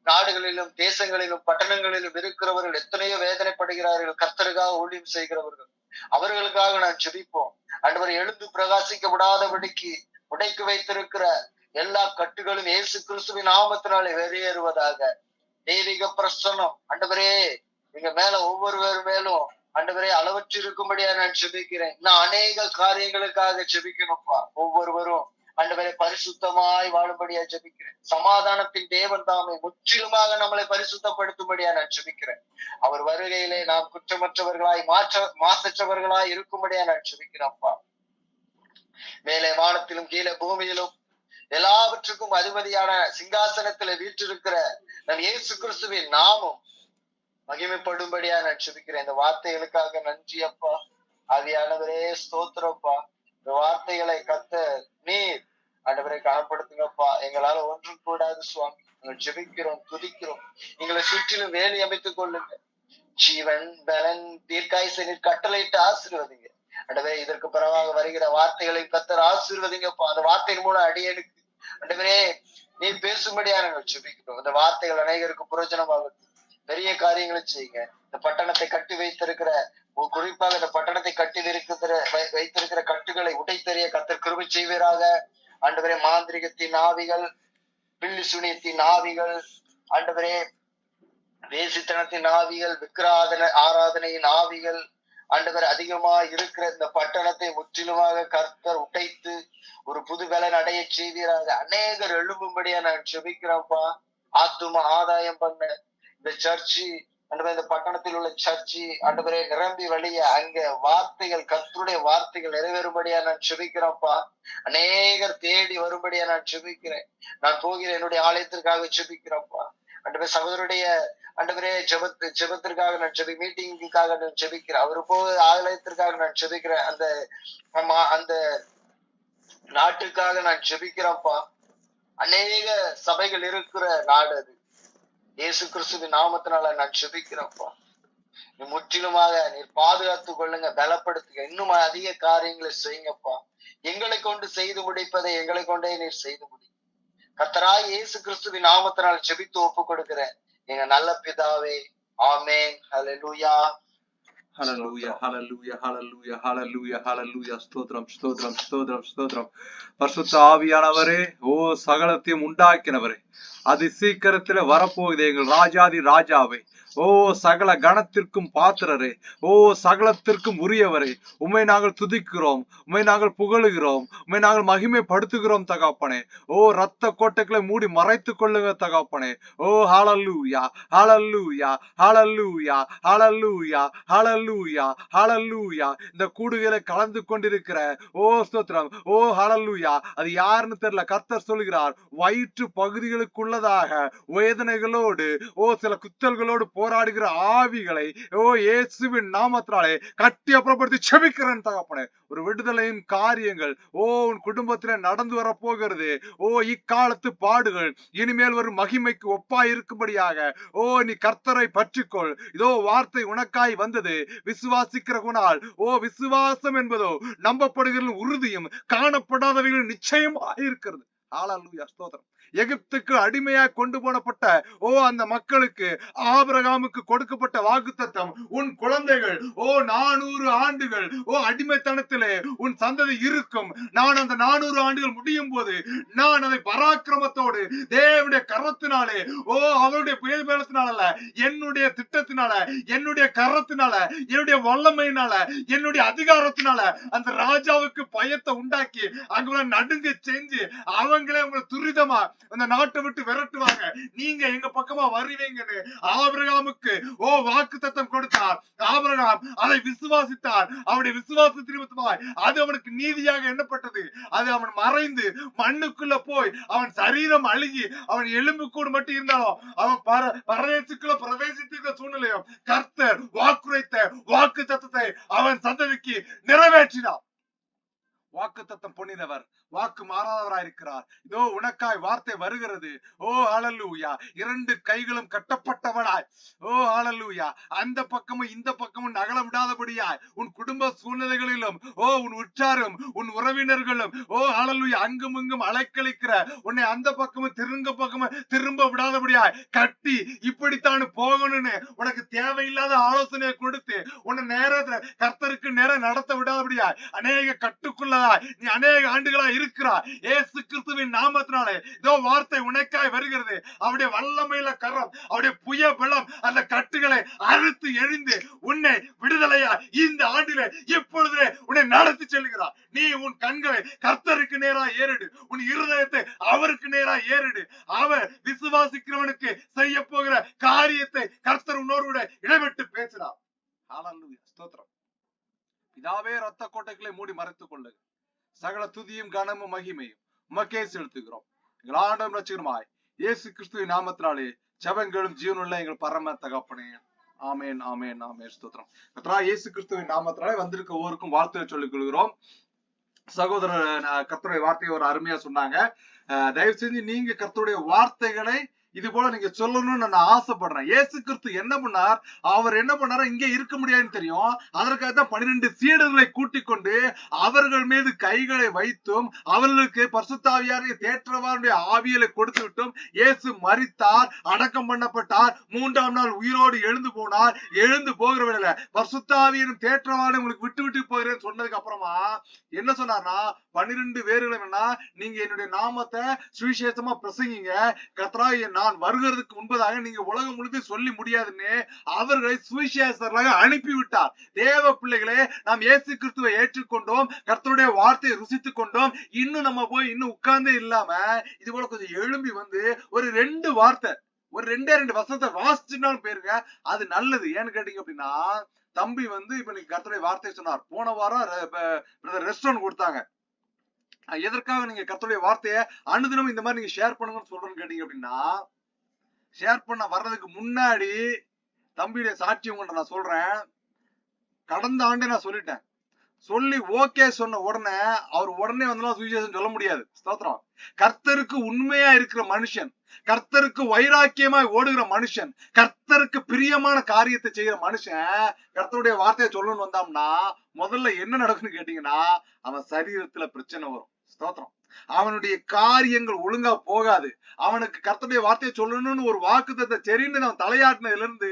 நாடுகளிலும் தேசங்களிலும் பட்டணங்களிலும் இருக்கிறவர்கள் எத்தனையோ வேதனைப்படுகிறார்கள். கர்த்தருக்காக ஊழியம் செய்கிறவர்கள், அவர்களுக்காக நான் செபிப்போம். ஆண்டவரை எழுந்து பிரகாசிக்க விடாதபடிக்கு உடைக்கு வைத்திருக்கிற எல்லா கட்டுகளும் இயேசு கிறிஸ்துவின் நாமத்தினாலே வெளியேறுவதாக. தெய்வீக பிரசன்னம் ஆண்டவரே எங்க மேல ஒவ்வொருவர் மேலும் ஆண்டவரே அளவற்று இருக்கும்படியா நான் செபிக்கிறேன். நான் அநேக காரியங்களுக்காக செபிக்கணும்ப்பா. ஒவ்வொருவரும் ஆண்டவரை பரிசுத்தமாய் வாழும்படியா ஜெபிக்கிறேன். சமாதானத்தின் தேவன் தாமே முற்றிலுமாக நம்மளை பரிசுத்தப்படுத்தும்படியா நான் ஜெபிக்கிறேன். அவர் வருகையிலே நாம் குற்றமற்றவர்களாய் மாசற்றவர்களாய் இருக்கும்படியா நான் ஜெபிக்கிறேன்ப்பா. மேலே வானத்திலும் கீழே பூமியிலும் எல்லாவற்றுக்கும் அதிபதியான சிங்காசனத்துல வீற்றிருக்கிற நம் இயேசு கிறிஸ்துவின் நாமம் மகிமைப்படும்படியா நான் ஜெபிக்கிறேன். இந்த வார்த்தைகளுக்காக நன்றி அப்பா. ஆவியானவரே ஸ்தோத்திரப்பா. இந்த வார்த்தைகளை கர்த்தர் நீர் ஆண்டவரை கனப்படுத்துங்கப்பா. எங்களால ஒன்றும் கூடாது சுவாமி. நாங்கள் ஜெபிக்கிறோம், துதிக்கிறோம். எங்களை சுற்றிலும் வேலி அமைத்துக் கொள்ளுங்க. ஜீவன் பலன் தீர்க்காயுசை நீர் கட்டளையிட்டு ஆசீர்வதிங்க. ஆண்டவரே, இதற்கு பிறவாக வருகிற வார்த்தைகளை கர்த்தர் ஆசீர்வதிங்கப்பா. அந்த வார்த்தையின் மூலம் அடியனுக்கு ஆண்டவரே நீர் பேசும்படியா நாங்கள் ஜெபிக்கிறோம். இந்த வார்த்தைகள் அநேகருக்கு புரோஜனமாகும். பெரிய காரியங்களை செய்யுங்க. இந்த பட்டணத்தை கட்டி வைத்திருக்கிற, குறிப்பாக இந்த பட்டணத்தை கட்டி வைத்திருக்கிற கட்டுகளை உடைத்தெறிய கர்த்தர் கிருபை செய்வீராக. ஆண்டவரே, மாந்திரிகத்தின் ஆவிகள், பில்லி சுனியத்தின் ஆவிகள், ஆண்டவரே வேசித்தனத்தின் ஆவிகள், ஆராதனையின் ஆவிகள், ஆண்டவர் அதிகமா இருக்கிற இந்த பட்டணத்தை முற்றிலுமாக கர்த்தர் உடைத்து ஒரு புது பலன் அடைய செய்வீராக. அநேகர் எழும்பும்படியா நான் செபிக்கிறேன்ப்பா. ஆத்தும ஆதாயம் பண்ண இந்த சர்ச்சு ஆண்டவரே, இந்த பட்டணத்தில் உள்ள சர்ச்சு ஆண்டவரே நிரம்பி வழிய அங்க வார்த்தைகள், கர்த்தருடைய வார்த்தைகள் நிறைவேறும்படியா நான் செபிக்கிறேன்ப்பா. அநேகர் தேடி வரும்படியா நான் செபிக்கிறேன். நான் போகிற என்னுடைய ஆலயத்திற்காக செபிக்கிறேன்ப்பா. ஆண்டவரே, சகோதரருடைய ஆண்டவரே ஜெபத்திற்காக நான் மீட்டிங்குக்காக நான் செபிக்கிறேன். அவரு போக ஆலயத்திற்காக நான் செபிக்கிறேன். அந்த நாட்டுக்காக நான் செபிக்கிறேன்ப்பா. அநேக சபைகள் இருக்கிற நாடு அது. இயேசு கிறிஸ்துவின் நாமத்தினால நான் செபிக்கிறேன்ப்பா. நீ முற்றிலுமாக நீர் பாதுகாத்துக் கொள்ளுங்க, பலப்படுத்துங்க, இன்னும் அதிக காரியங்களை செய்யுங்கப்பா. எங்களை கொண்டு செய்து முடிப்பதை எங்களை கொண்டே நீர் செய்து முடி. கர்த்தராய் இயேசு கிறிஸ்துவின் நாமத்தினால் செபித்து ஒப்பு கொடுக்கிறேன் எங்க நல்ல பிதாவே. ஆமென். ஹல்லேலூயா. ஹல்லேலூயா, ஹல்லேலூயா, ஹல்லேலூயா, ஹல்லேலூயா, ஹல்லேலூயா. ஸ்தோத்திரம், ஸ்தோத்திரம், ஸ்தோத்திரம், ஸ்தோத்திரம். பரிசுத்த ஆவியானவரே, ஓ சகலத்தையும் உண்டாக்கினவரே, அது சீக்கிரத்துல வரப்போகுது எங்கள் ராஜாதி ராஜாவே, ஓ சகல கணத்திற்கும் பாத்திரரே, ஓ சகலத்திற்கும் உரியவரே, உம்மை நாங்கள் துதிக்கிறோம், உம்மை நாங்கள் புகழுகிறோம், உம்மை நாங்கள் மகிமைப்படுத்துகிறோம் தகப்பனே. ஓ ரத்த கோட்டைகளை மூடி மறைத்துக் கொள்ளுங்க தகப்பனே. ஓ ஹல்லேலூயா, ஹல்லேலூயா, ஹல்லேலூயா, ஹல்லேலூயா, ஹல்லேலூயா, ஹல்லேலூயா. இந்த கூடுகளை கலந்து கொண்டிருக்கிற ஓ ஸ்தோத்திரம், ஓ ஹல்லேலூயா, அது யாருன்னு தெரியல. கர்த்தர் சொல்கிறார், வயிற்று பகுதிகளுக்குள்ளதாக வேதனைகளோடு ஓ சில குத்தல்களோடு போராடுகிற ஆவிகளை ஓ இயேசுவின் நாமத்தினாலே கட்டி அப்புறப்படுத்தி செபிக்கிறேன் தகப்பனே. ஒரு விடுதலையின் காரியங்கள் ஓ உன் குடும்பத்திலே நடந்து வர போகிறது. ஓ இக்காலத்து பாடுகள் இனிமேல் ஒரு மகிமைக்கு ஒப்பாய் இருக்கும்படியாக ஓ நீ கர்த்தரை பற்றிக்கொள். இதோ வார்த்தை உனக்காய் வந்தது, விசுவாசிக்கிற குணால். ஓ விசுவாசம் என்பதோ நம்பப்படுகிற உறுதியும் காணப்படாதவைகள் நிச்சயமாக இருக்கிறது. ஹல்லேலூயா, ஸ்தோத்திரம். எகிப்துக்கு அடிமையாக கொண்டு போனப்பட்ட ஓ அந்த மக்களுக்கு ஆபிரகாமுக்கு கொடுக்கப்பட்ட வாக்குத்தத்தம், உன் குழந்தைகள் ஓ 400 ஆண்டுகள் ஓ அடிமைத்தனத்திலே உன் சந்ததி இருக்கும். நான் அந்த 400 ஆண்டுகள் முடியும் போது நான் அதை பராக்கிரமத்தோடு தேவனுடைய கரத்தினாலே ஓ அவருடைய புயல்பலத்தினால அல்ல, என்னுடைய திட்டத்தினால, என்னுடைய கரத்தினால, என்னுடைய வல்லமையினால, என்னுடைய அதிகாரத்தினால அந்த ராஜாவுக்கு பயத்தை உண்டாக்கி அங்க நடுங்க செஞ்சு அவங்களே உங்களை துரிதமா அந்த நாட்டை விட்டு விரட்டுவாங்க. நீங்க எங்க பக்கமா வருவீங்கன்னு ஆபிரகாமுக்கு ஓ வாக்குத்தத்தம் கொடுத்தார். ஆபிரகாம் அதை விசுவாசித்தார். அவருடைய விசுவாசத்தின் நிமித்தமாய் அது அவனுக்கு நீதியாக எண்ணப்பட்டது. அது அவன் மறைந்து மண்ணுக்குள்ள போய் அவன் சரீரம் அழுகி அவன் எலும்பு கூடு மட்டும் இருந்தாலும் அவன் பரதேசத்துக்குள்ள பிரவேசித்திருக்கிற சூழ்நிலையும் கர்த்தர் வாக்குரைத்த வாக்கு தத்தத்தை அவன் சந்ததிக்கு நிறைவேற்றினார். வாக்கு தத்தம் பண்ணினவர் வாக்கு மாறாதவராயிருக்கிறார். இதோ உனக்காய் வார்த்தை வருகிறது. ஓ ஹல்லேலூயா. 2 கைகளும் கட்டப்பட்டவனாய் ஓ ஹல்லேலூயா அந்த பக்கமும் இந்த பக்கமும் நகல விடாதபடியாய் உன் குடும்ப சூழ்நிலைகளிலும் ஓ உன் உற்றாரும் உன் உறவினர்களும் ஓ ஹல்லேலூயா அங்கும் இங்கும் அலைக்கழிக்கிற உன்னை அந்த பக்கமும் திரும்ப விடாதபடியாய் கட்டி இப்படித்தான் போகணும்னு உனக்கு தேவையில்லாத ஆலோசனையை கொடுத்து உன்னை நேரத்துல கர்த்தருக்கு நேரம் நடத்த விடாதபடியாய் அநேக கட்டுக்குள்ளதாய் நீ அநேக ஆண்டுகளா இருக்கிறார். இயேசு கிறிஸ்துவின் நாமத்தினாலே இதோ வார்த்தை உனக்காய் வருகிறது. அவருடைய வல்லமையில கரம், அவருடைய புய பலம் அந்த கட்டுகளை அறுத்து எழிந்து உன்னை விடுதலையா இந்த ஆண்டிலே இப்பொழுதே உன்னை நடத்தி செல்கிறார். நீ உன் கண்களை கர்த்தருக்கு நேரா ஏறிடு, உன் இருதயத்தை அவருக்கு நேரா ஏறிடு. அவர் விசுவாசிக்கிறவனுக்கு செய்ய போகிற காரியத்தை கர்த்தர் உன்னோடு இடைவிட்டு பேசுறார். ஹல்லேலூயா, ஸ்தோத்திரம். பிதாவே ரத்த கோட்டைகளை மூடி மறைத்துக் கொள்ளுங்க. சகல துதியும் கனமும் மகிமையும் உமக்கே செலுத்துகிறோம். எங்கள் ஆண்டவரும் இரட்சகருமாய் இயேசு கிறிஸ்துவின் நாமத்தினாலே ஜெபங்களும் ஜீவனுள்ள எங்கள் பரம தகப்பனே. ஆமென், ஆமென், ஆமென். ஸ்தோத்திரம். கர்த்தராகிய இயேசு கிறிஸ்துவின் நாமத்தினாலே வந்திருக்க ஒவ்வொருக்கும் வாழ்த்துக்களை சொல்லிக் கொள்கிறோம். சகோதரர் கர்த்தருடைய வார்த்தையை ஒரு அருமையா சொன்னாங்க. தயவு செஞ்சு நீங்க கர்த்தருடைய வார்த்தைகளை இது போல நீங்க சொல்லணும்னு நான் ஆசைப்படுறேன். இயேசு கிறிஸ்து என்ன பண்ணார்? அவர் என்ன பண்ணாரா இங்க இருக்க முடியாதுன்னு தெரியும். அதற்காக தான் 12 சீடர்களை கூட்டிக் கொண்டு அவர்கள் மீது கைகளை வைத்தும் அவர்களுக்கு பரிசுத்த ஆவியாகிய தேற்றவாருடைய ஆவியலை கொடுத்து விட்டும் இயேசு மரித்தார், அடக்கம் பண்ணப்பட்டார், 3ஆம் நாள் உயிரோடு எழுந்து போனார். எழுந்து போகிற வேளையில பரிசுத்த ஆவியனும் தேற்றவாரை உங்களுக்கு விட்டு விட்டு போகிறேன்னு சொன்னதுக்கு அப்புறமா என்ன சொன்னார்னா 12 பேர்கள் என்னன்னா, நீங்க என்னுடைய நாமத்தை சுவிசேஷமா பிரசங்கிங்க, கர்த்தராகிய நான் வருகிறதுக்கு முன்பதாக நீங்க உலகம் முழுக்க சொல்லி முடியாதுன்னு அவர்களை சுவிசேஷர்களாக அனுப்பிவிட்டார். தேவ பிள்ளைகளே, நாம் இயேசு கிறிஸ்துவை ஏற்றுக்கொண்டோம், கர்த்தருடைய வார்த்தையை ருசித்துக் கொண்டோம். இன்னும் நம்ம போய் இன்னும் உட்கார்ந்தே இல்லாம இது போல கொஞ்சம் எழும்பி வந்து ஒரு 2 வார்த்தை, ஒரு 2 வசனத்தை வாசிச்சுனாலும் போயிருங்க, அது நல்லது. ஏன்னு கேட்டீங்க அப்படின்னா, தம்பி வந்து இப்ப நீங்க கர்த்தருடைய வார்த்தையை சொன்னார். போன வாரம் ரெஸ்டாரண்ட் கொடுத்தாங்க. எதற்காக நீங்க கர்த்தருடைய வார்த்தையை அனுதினம் இந்த மாதிரி நீங்க ஷேர் பண்ணுங்கன்னு சொல்றேன்னு கேட்டீங்க அப்படின்னா, ஷேர் பண்ண வர்றதுக்கு முன்னாடி தம்பியுடைய சாட்சி உங்கள்ட்ட நான் சொல்றேன். கடந்த ஆண்டே நான் சொல்லிட்டேன். சொல்லி ஓகே சொன்ன உடனே அவர் உடனே வந்து சுவிசேஷம் சொல்ல முடியாது. ஸ்தோத்திரம். கர்த்தருக்கு உண்மையா இருக்கிற மனுஷன், கர்த்தருக்கு வைராக்கியமாய் ஓடுகிற மனுஷன், கர்த்தருக்கு பிரியமான காரியத்தை செய்கிற மனுஷன் கர்த்தருடைய வார்த்தையை சொல்லணும்னு வந்தாம்னா முதல்ல என்ன நடக்குன்னு கேட்டீங்கன்னா, அவன் சரீரத்துல பிரச்சனை வரும். ஸ்தோத்திரம். அவனுடைய காரியங்கள் ஒழுங்கா போகாது. அவனுக்கு கர்த்தருடைய வார்த்தையை சொல்லணும்னு ஒரு வாக்குத்தத்தை சரின்னு அவன் தலையாட்டினதுல இருந்து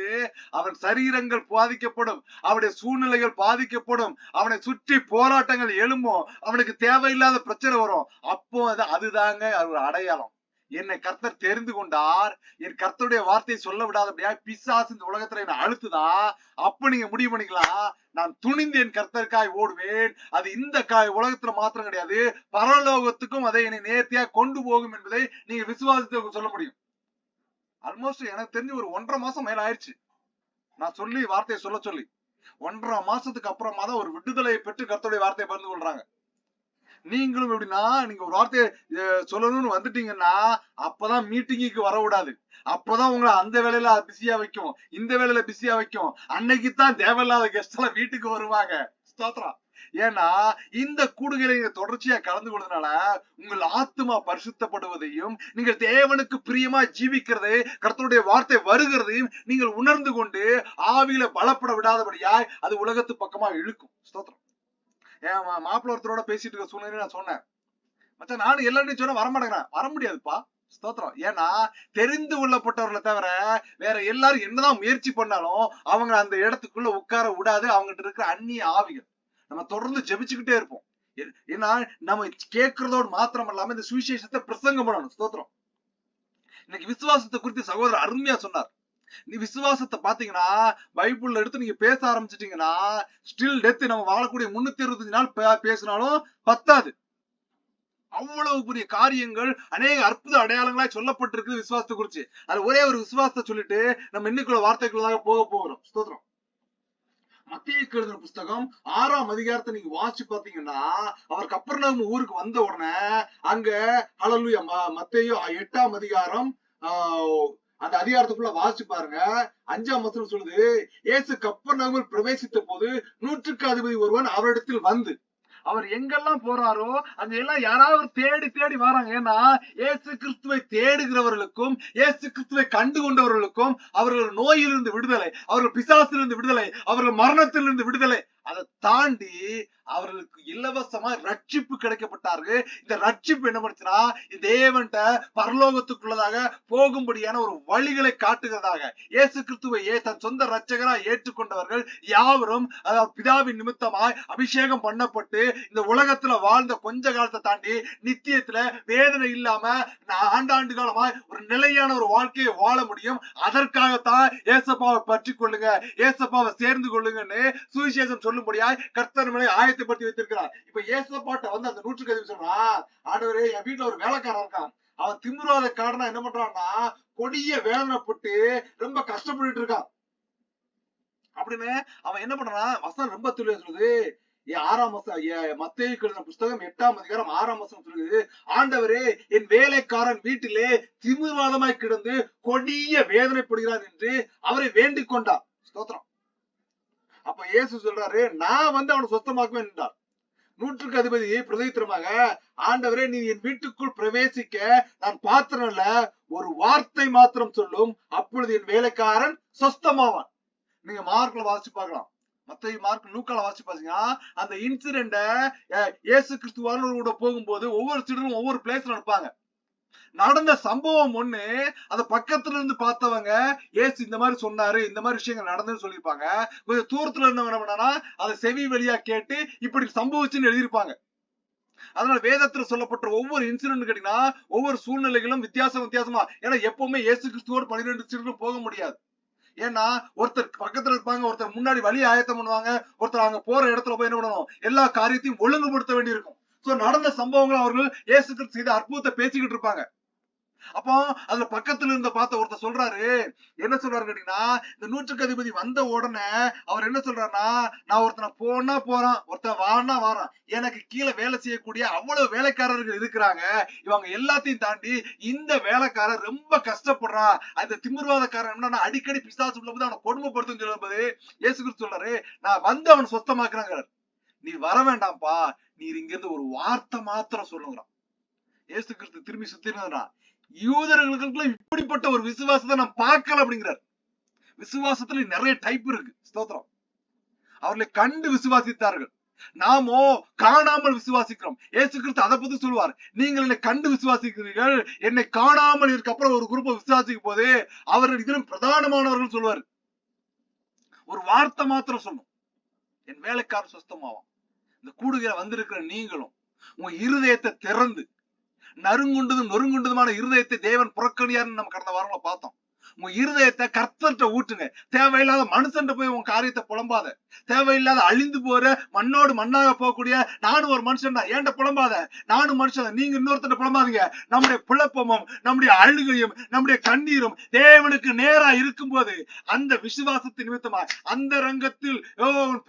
அவன் சரீரங்கள் பாதிக்கப்படும், அவனுடைய சூழ்நிலைகள் பாதிக்கப்படும், அவனை சுற்றி போராட்டங்கள் எழும்பும், அவனுக்கு தேவையில்லாத பிரச்சனை வரும். அப்போ அதுதாங்க ஒரு அடையாளம். என்னை கர்த்தர் தெரிந்து கொண்டார், என் கர்த்தருடைய வார்த்தையை சொல்ல விடாதபடியா பிசாசு இந்த உலகத்துல என்ன அழுத்துதான். அப்ப நீங்க முடிவு பண்ணிக்கலாம், நான் துணிந்து என் கர்த்தருக்காய் ஓடுவேன். அது இந்த உலகத்துல மாத்திரம் கிடையாது, பரலோகத்துக்கும் அதை என்னை நேர்த்தியா கொண்டு போகும் என்பதை நீங்க விசுவாசத்துக்கு சொல்ல முடியும். ஆல்மோஸ்ட் எனக்கு தெரிஞ்சு ஒரு 1.5 மாசம் மேல ஆயிடுச்சு நான் சொல்லி வார்த்தையை சொல்ல சொல்லி. 1.5 மாசத்துக்கு அப்புறமா தான் ஒரு விடுதலையை பெற்று கர்த்தருடைய வார்த்தையை பகிர்ந்து கொள்றாங்க. நீங்களும் எப்படின்னா, நீங்க ஒரு வார்த்தையை சொல்லணும்னு வந்துட்டீங்கன்னா அப்பதான் மீட்டிங்குக்கு வர விடாது. அப்பதான் உங்களை அந்த வேலையில பிஸியா வைக்கும், இந்த வேலையில பிஸியா வைக்கும். அன்னைக்குத்தான் தேவையில்லாத கெஸ்ட் எல்லாம் வீட்டுக்கு வருவாங்க. ஸ்தோத்திரம். ஏன்னா இந்த கூடுகளை நீங்க தொடர்ச்சியா கலந்து கொள்றதுனால உங்கள் ஆத்மா பரிசுத்தப்படுவதையும், நீங்கள் தேவனுக்கு பிரியமா ஜீவிக்கிறதை, கர்த்தருடைய வார்த்தை வருகிறதையும் நீங்கள் உணர்ந்து கொண்டு ஆவியில பலப்பட விடாதபடியாய் அது உலகத்து பக்கமா இழுக்கும். ஸ்தோத்திரம். என் மாப்பிள்ள ஒருத்தரோட பேசிட்டு இருக்க சூழ்நிலை நான் சொன்னேன், மச்சான் நானும் எல்லாரையும் சொன்ன வரமாட்டேங்கிறேன். வர முடியாதுப்பா. ஸ்தோத்திரம். ஏன்னா தெரிந்து கொள்ளப்பட்டவர்களை தவிர வேற எல்லாரும் என்னதான் முயற்சி பண்ணாலும் அவங்க அந்த இடத்துக்குள்ள உட்கார விடாது. அவங்ககிட்ட இருக்கிற அந்நிய ஆவிகள். நம்ம தொடர்ந்து ஜெபிச்சுக்கிட்டே இருப்போம். ஏன்னா நம்ம கேட்கறதோடு மாத்திரம் இல்லாம இந்த சுவிசேஷத்தை பிரசங்கம் பண்ணணும். ஸ்தோத்திரம். இன்னைக்கு விசுவாசத்தை குறித்து சகோதரர் அருமையா சொன்னார். நீ விசுவாசத்தை பாத்தீங்கன்னா பைபிள்ல எடுத்து நீங்க பேச ஆரம்பிச்சிட்டீங்கன்னா ஸ்டில் டெத் நம்ம வாழக்கூடிய 365 நாள் பேசினாலும் பத்தாது. அவ்வளவு பெரிய காரியங்கள், அநேக அற்புத அடையாளங்களா சொல்லப்பட்டிருக்கு விசுவாசத்தை குறிச்சு. அது ஒரே ஒரு விசுவாசத்தை சொல்லிட்டு நம்ம இன்னைக்குள்ள வார்த்தைக்குள்ளதாக போக போகிறோம். ஸ்தோத்திரம். மத்தேயுக்கு எழுதின புஸ்தகம் 6ஆம் அதிகாரத்தை நீங்க வாசிச்சு பாத்தீங்கன்னா, அவர் கப்பர்நகூம் ஊருக்கு வந்த உடனே அங்க ஹல்லேலூயா மத்தேயு 8ஆம் அதிகாரம் அந்த அதிகாரத்துக்குள்ள வாசிச்சு பாருங்க. 5ஆம் வசனம் சொல்லுது, இயேசு கப்பர்நகூமில் பிரவேசித்த போது 100க்கு அதிபதி ஒருவன் அவரிடத்தில் வந்து, அவர் எங்கெல்லாம் போறாரோ அங்க எல்லாம் யாராவது தேடி தேடி வராங்க. ஏன்னா இயேசு கிறிஸ்துவை தேடுகிறவர்களுக்கும் இயேசு கிறிஸ்துவை கண்டு கொண்டவர்களுக்கும் அவர்கள் நோயிலிருந்து விடுதலை, அவர்கள் பிசாசிலிருந்து விடுதலை, அவர்கள் மரணத்திலிருந்து விடுதலை, அதை தாண்டி அவர்களுக்கு இலவசமா ரட்சிப்பு கிடைக்கப்பட்டார்கள். இந்த ரட்சிப்பு என்ன பண்ணுச்சுன்னா தேவன்ட்ட பரலோகத்துக்குள்ளதாக போகும்படியான ஒரு வழிகளை காட்டுகிறதாக. இயேசு கிறிஸ்துவை தன் சொந்த ரட்சகரா ஏற்றுக்கொண்டவர்கள் யாவரும் பிதாவின் நிமித்தமாய் அபிஷேகம் பண்ணப்பட்டு இந்த உலகத்துல வாழ்ந்த கொஞ்ச காலத்தை தாண்டி நித்தியத்துல வேதனை இல்லாம ஆண்டாண்டு காலமாய் ஒரு நிலையான ஒரு வாழ்க்கையை வாழ முடியும். அதற்காகத்தான் ஏசப்பாவை பற்றி கொள்ளுங்க, ஏசப்பாவை சேர்ந்து கொள்ளுங்கன்னு சுவிசேஷம் சொல்லும்படியாய் கர்த்தர் மேலே ஆயத்தப்படுத்தி வைத்திருக்கிறார். இப்ப ஏசப்பாட்ட வந்து அந்த 100க்கு அதிபதி சொல்றான், ஆண்டவரே என் வீட்டுல ஒரு வேலைக்காரன் இருக்கான், அவன் திமிராத காரணம் என்ன பண்றான்னா கொடிய வேதனைப்பட்டு ரொம்ப கஷ்டப்பட்டு இருக்கான் அப்படின்னு அவன் என்ன பண்றான். வசனம் ரொம்ப தெளிவா சொல்லுது. 6ஆம் வசனம் மத்தேயுக்கு எழுதின புஸ்தகம் 8ஆம் அதிகாரம் 6ஆம் வசனம் சொல்லுது, ஆண்டவரே என் வேலைக்காரன் வீட்டிலே திமிர்வாதமாய் கிடந்து கொடிய வேதனைப்படுகிறான் என்று அவரை வேண்டிக் கொண்டார். ஸ்தோத்திரம். அப்ப இயேசு சொல்றாரு, நான் வந்து அவனை சொந்தமாக்குவேன் என்றார். 100க்கு அதிபதி பிரதித்திரமாக, ஆண்டவரே நீ என் வீட்டுக்குள் பிரவேசிக்க நான் பாத்திரம் இல்ல, ஒரு வார்த்தை மாத்திரம் சொல்லும், அப்பொழுது என் வேலைக்காரன் சொஸ்தமாவான். நீங்க மார்க்ல வாசிச்சு பார்க்கலாம், மத்தேயு மார்க் லூக்கால வாசிச்சு பாத்தீங்கன்னா அந்த இன்சிடென்ட இயேசு கிறிஸ்துவோட போகும்போது ஒவ்வொரு சீடரும் ஒவ்வொரு பிளேஸ்ல இருப்பாங்க. நடந்த சம்பவம் ஒண்ணு, அந்த பக்கத்துல இருந்து பார்த்தவங்க ஏசு இந்த மாதிரி சொன்னாரு, இந்த மாதிரி விஷயங்கள் நடந்துன்னு சொல்லியிருப்பாங்க. கொஞ்சம் தூரத்துல இருந்தவங்க என்ன பண்ணா அதை செவி வழியா கேட்டு இப்படி சம்பவிச்சுன்னு எழுதியிருப்பாங்க. அதனால வேதத்துல சொல்லப்பட்ட ஒவ்வொரு இன்சிடென்ட் கேட்டீங்கன்னா ஒவ்வொரு சூழ்நிலைகளும் வித்தியாசமா, ஏன்னா எப்பவுமே இயேசு கிறிஸ்துவோட 12 சீடர்கள் போக முடியாது. ஏன்னா ஒருத்தர் பக்கத்துல இருப்பாங்க, ஒருத்தர் முன்னாடி வழி ஆயத்தம் பண்ணுவாங்க, ஒருத்தர் அங்க போற இடத்துல போய் என்ன பண்ணணும், எல்லா காரியத்தையும் ஒழுங்குபடுத்த வேண்டியிருக்கும். சோ நடந்த சம்பவங்கள் அவர்கள் இயேசு கிறிஸ்து செய்த அற்புதத்தை பேசிக்கிட்டு இருப்பாங்க. அப்போ அதுல பக்கத்துல இருந்த பார்த்த ஒருத்தர் சொல்றாரு, என்ன சொல்றாரு கேட்டீங்கன்னா, இந்த 100க்கு அதிபதி வந்த உடனே அவர் என்ன சொல்றாருன்னா, நான் ஒருத்தனை போனா போறான், ஒருத்தன் வானா வாரான், எனக்கு கீழே வேலை செய்யக்கூடிய அவ்வளவு வேலைக்காரர்கள் இருக்கிறாங்க, இவங்க எல்லாத்தையும் தாண்டி இந்த வேலைக்காரர் ரொம்ப கஷ்டப்படுறான், அந்த திமிர்வாதக்காரன் என்னன்னா அடிக்கடி பிசாசு உள்ள போது அவனை கொடுமைப்படுத்துன்னு சொல்லும்போது இயேசு கிறிஸ்து சொல்றாரு, நான் வந்து அவனை சொத்தமாக்குறாங்க, நீ வர வேண்டாம்ப்பா, நீர் இங்க இருந்து ஒரு வார்த்தை மாத்திரம் சொல்லுங்கிறான். இயேசு கிறிஸ்து திரும்பி சுத்தினா, யூதர்களுக்கு இப்படிப்பட்ட ஒரு விசுவாசத்தை நான் பார்க்கல அப்படிங்கிறார். விசுவாசத்துல நிறைய டைப் இருக்கு. ஸ்தோத்திரம். அவர்களை கண்டு விசுவாசித்தார்கள், நாமோ காணாமல் விசுவாசிக்கிறோம். இயேசு கிறிஸ்து அதை பத்தி சொல்லுவார், நீங்கள் என்னை கண்டு விசுவாசிக்கிறீர்கள், என்னை காணாமல் இருக்க அப்புறம் ஒரு குரூப் விசுவாசிக்கும் போது அவர்கள் இதிலும் பிரதானமானவர்கள் சொல்லுவார், ஒரு வார்த்தை மாத்திரம் சொல்லும், என் வேலைக்காரன் சுத்தமாவான். இந்த கூடுகையில வந்திருக்கிற நீங்களும் உங்க இருதயத்தை திறந்து, நறுங்குண்டதும் நொறுங்குண்டதுமான இருதயத்தை தேவன் புறக்கணியார்னு நம்ம கடந்த வாரங்களை பார்த்தோம். உங்க இருதயத்தை கர்த்தர்ட்ட ஊட்டுங்க. தேவையில்லாத மனுஷன் போய் உங்க காரியத்தை புலம்பாத. தேவையில்லாத அழிந்து போற மண்ணோடு மண்ணாக போகக்கூடிய நானும் ஒரு மனுஷன் தான், ஏன்ட புலம்பாத, நானும் மனுஷன், நீங்க இன்னொருத்தர் புலம்பாதீங்க. நம்முடைய புலப்பமும் நம்முடைய அழுகையும் நம்முடைய கண்ணீரும் தேவனுக்கு நேரா இருக்கும் போது அந்த விசுவாசத்தின் நிமித்தமா அந்த ரங்கத்தில்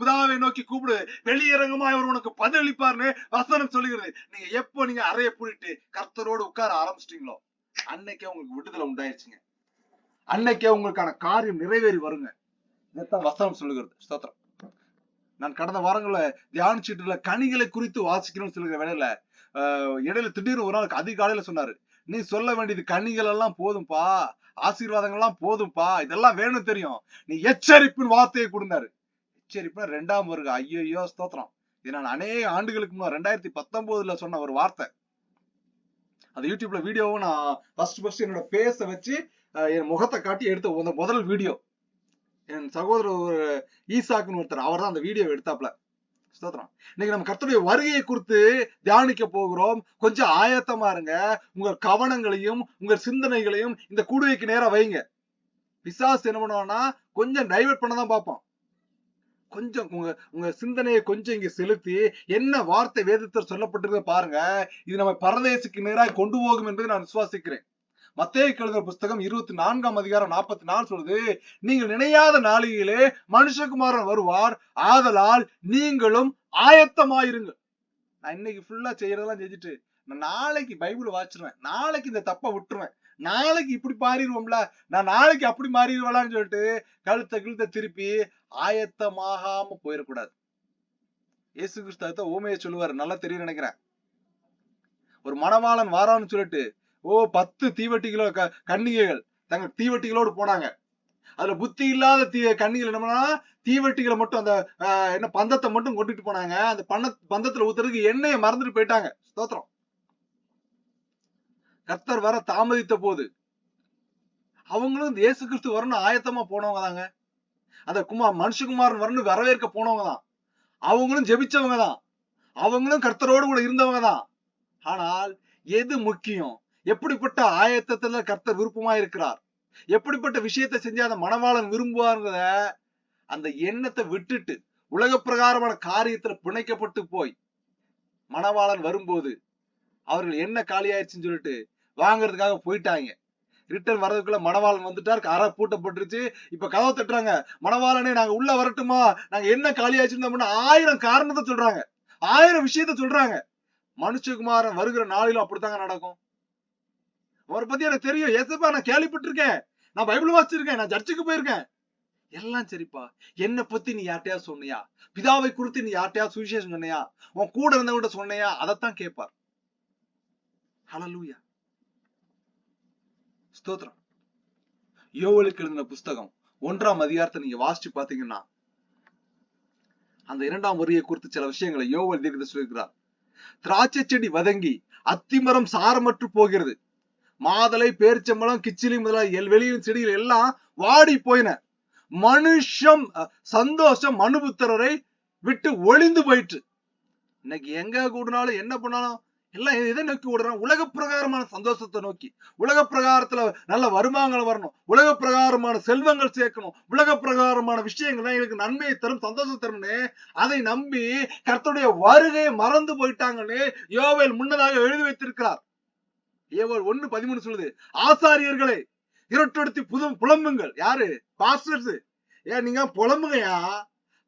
புதாவை நோக்கி கூப்பிடு, வெளியரங்கமாய் அவர் உனக்கு பதிலளிப்பார்னு வசனம் சொல்லுகிறது. நீங்க எப்போ நீங்க அறைய பூட்டிட்டு கர்த்தரோடு உட்கார ஆரம்பிச்சிட்டீங்களோ அன்னைக்கே உங்களுக்கு விடுதலை உண்டாயிருச்சுங்க. அன்னைக்கே உங்களுக்கான காரியம் நிறைவேறி வருங்க. இதைத்தான் வசனம் சொல்லுகிறது. ஸ்தோத்திரம். நான் கடந்த வாரங்கள தியானிச்சுட்டு கனிகளை குறித்து வாசிக்கணும்னு சொல்லுகிற வேலையில இடையில திடீர்னு ஒரு நாளுக்கு அதிகாலையில சொன்னாரு, நீ சொல்ல வேண்டியது கனிகள் எல்லாம் போதும்பா, ஆசீர்வாதங்கள் எல்லாம் போதும்பா, இதெல்லாம் வேணும் தெரியும், நீ எச்சரிப்பின் வார்த்தையை கொடுந்தாரு. எச்சரிப்புனா 2ஆம் வருக. ஐயோ ஸ்தோத்திரம். இது நான் அநேக ஆண்டுகளுக்கு முன்னாடி 2019 சொன்ன ஒரு வார்த்தை. அது யூடியூப்ல வீடியோவும் நான் ஃபர்ஸ்ட் என்னோட பேச வச்சு என் முகத்தை காட்டி எடுத்த முதல் வீடியோ. என் சகோதரர் ஒரு ஈசாக்குன்னு ஒருத்தர், அவர் தான் அந்த வீடியோ எடுத்தாப்ல. ஸ்தோத்திரம். இன்னைக்கு நம்ம கர்த்தருடைய வருகையை குறித்து தியானிக்க போகிறோம். கொஞ்சம் ஆயத்தமா இருங்க. உங்கள் கவனங்களையும் உங்கள் சிந்தனைகளையும் இந்த கூடுகைக்கு நேரா வைங்க. பிசாசு என்ன பண்ணுவான்னா கொஞ்சம் டைவர்ட் பண்ணதான் பார்ப்போம். கொஞ்சம் உங்க சிந்தனையை கொஞ்சம் இங்க செலுத்தி என்ன வார்த்தை வேதத்தில் சொல்லப்பட்டிருக்க பாருங்க. இது நம்ம பரதேசுக்கு நேராக கொண்டு போகும் என்பதை நான் விசுவாசிக்கிறேன். மத்தேயு எழுதின புஸ்தகம் 24ஆம் அதிகாரம் 44 சொல்லுது, நீங்கள் நினையாத நாளிலே மனுஷகுமாரன் வருவார், ஆதலால் நீங்களும் ஆயத்தமாயிருங்க. நான் இன்னைக்கு ஃபுல்லா செய்யறதெல்லாம் செஞ்சுட்டு நான் நாளைக்கு பைபிள் வாசிச்சிருவேன், நாளைக்கு இந்த தப்பை விட்டுருவேன், நாளைக்கு இப்படி மாறிடுவோம்ல, நான் நாளைக்கு அப்படி மாறிடுவேலான்னு சொல்லிட்டு கழுத்தை திருப்பி ஆயத்தமாகாம போயிடக்கூடாது. இயேசு கிறிஸ்து ஊமையை சொல்லுவார், நல்லா தெரியும் நினைக்கிறேன். ஒரு மணவாளன் வாரான்னு சொல்லிட்டு 10 தீவட்டிகளோ கன்னிகைகள் தங்க தீவட்டிகளோடு போனாங்க. அதுல புத்தி இல்லாத கன்னிகள் என்னன்னா தீவட்டிகளை மட்டும் அந்த என்ன பந்தத்தை மட்டும் கொண்டுட்டு போனாங்க. அந்த பந்தத்துல ஊத்துறதுக்கு எண்ணெயை மறந்துட்டு போயிட்டாங்க. ஸ்தோத்திரம். கர்த்தர் வர தாமதித்த போது அவங்களும் இயேசு கிறிஸ்து வரணும் ஆயத்தமா போனவங்க தாங்க. அந்த மனுஷகுமாரன் வரணும் வரவேற்க போனவங்க தான். அவங்களும் ஜெபிச்சவங்க தான். அவங்களும் கர்த்தரோடு கூட இருந்தவங்க தான். ஆனால் எது முக்கியம்? எப்படிப்பட்ட ஆயத்தத்துல கர்த்தர் விருப்பமா இருக்கிறார், எப்படிப்பட்ட விஷயத்தை செஞ்சு அந்த மணவாளன் விரும்புவார்கிறத அந்த எண்ணத்தை விட்டுட்டு உலக பிரகாரமான காரியத்துல பிணைக்கப்பட்டு போய் மணவாளன் வரும்போது அவர்கள் என்ன காலி ஆயிடுச்சுன்னு சொல்லிட்டு வாங்கறதுக்காக போயிட்டாங்க. ரிட்டர்ன் வர்றதுக்குள்ள மணவாளன் வந்துட்டார், அறை பூட்டப்பட்டுருச்சு. இப்ப கதவை தட்டுறாங்க, மணவாளனே நாங்க உள்ள வரட்டுமா, நாங்க என்ன காலி ஆயிடுச்சுன்னு 1000 காரணத்தை சொல்றாங்க, 1000 விஷயத்த சொல்றாங்க. மனுஷகுமாரன் வருகிற நாளிலும் அப்படித்தாங்க நடக்கும். அவரை பத்தி எனக்கு தெரியும், ஏசப்பா நான் கேள்விப்பட்டிருக்கேன், நான் பைபிள் வாசிச்சிருக்கேன், நான் சர்ச்சுக்கு போயிருக்கேன், எல்லாம் சரிப்பா. என்ன பத்தி நீ யார்ட்டையாவது சொன்னியா? பிதாவை குறித்து நீ யார்ட்டையாவது சுவிசேஷம் சொன்னியா? உன் கூட இருந்தவங்கிட்ட சொன்னியா? அதைத்தான் கேட்பார். ஹல்லேலூயா. ஸ்தோத்திரம். யோவேலுக்கு எழுதின புஸ்தகம் 1ஆம் அதிகாரத்தை நீங்க வாசிச்சு பாத்தீங்கன்னா அந்த 2ஆம் வருகையை குறித்து சில விஷயங்களை யோவேல் தீர்க்கதரிசி சொல்கிறார். திராட்சை செடி வதங்கி அத்திமரம் சாரமற்று போகிறது, மாதளை பேரிச்சம்பழம் கிச்சிலி முதலாக வெளியின் செடிகள் எல்லாம் வாடி போயின, மனுஷம் சந்தோஷம் மனுபுத்திரரை விட்டு ஒளிந்து போயிற்று. இன்னைக்கு எங்க கூடுனாலும் என்ன பண்ணாலும் எல்லாம் எதை நோக்கி ஓடுறான்? உலக பிரகாரமான சந்தோஷத்தை நோக்கி. உலக பிரகாரத்துல நல்ல வருமானங்கள் வரணும், உலக பிரகாரமான செல்வங்கள் சேர்க்கணும், உலக பிரகாரமான விஷயங்கள் எங்களுக்கு நன்மையை தரும், சந்தோஷம் தரும்னு அதை நம்பி கர்த்தருடைய வருகையை மறந்து போயிட்டாங்கன்னு யோவேல் முன்னதாக எழுதி வைத்திருக்கிறார். யோவேல் 1:13 சொல்லுது, ஆசாரியர்களே இரட்டொடுத்தி புலம்புங்கள். யாரு? பாஸ்டர்ஸ். ஏன் நீங்க புலம்புங்கயா?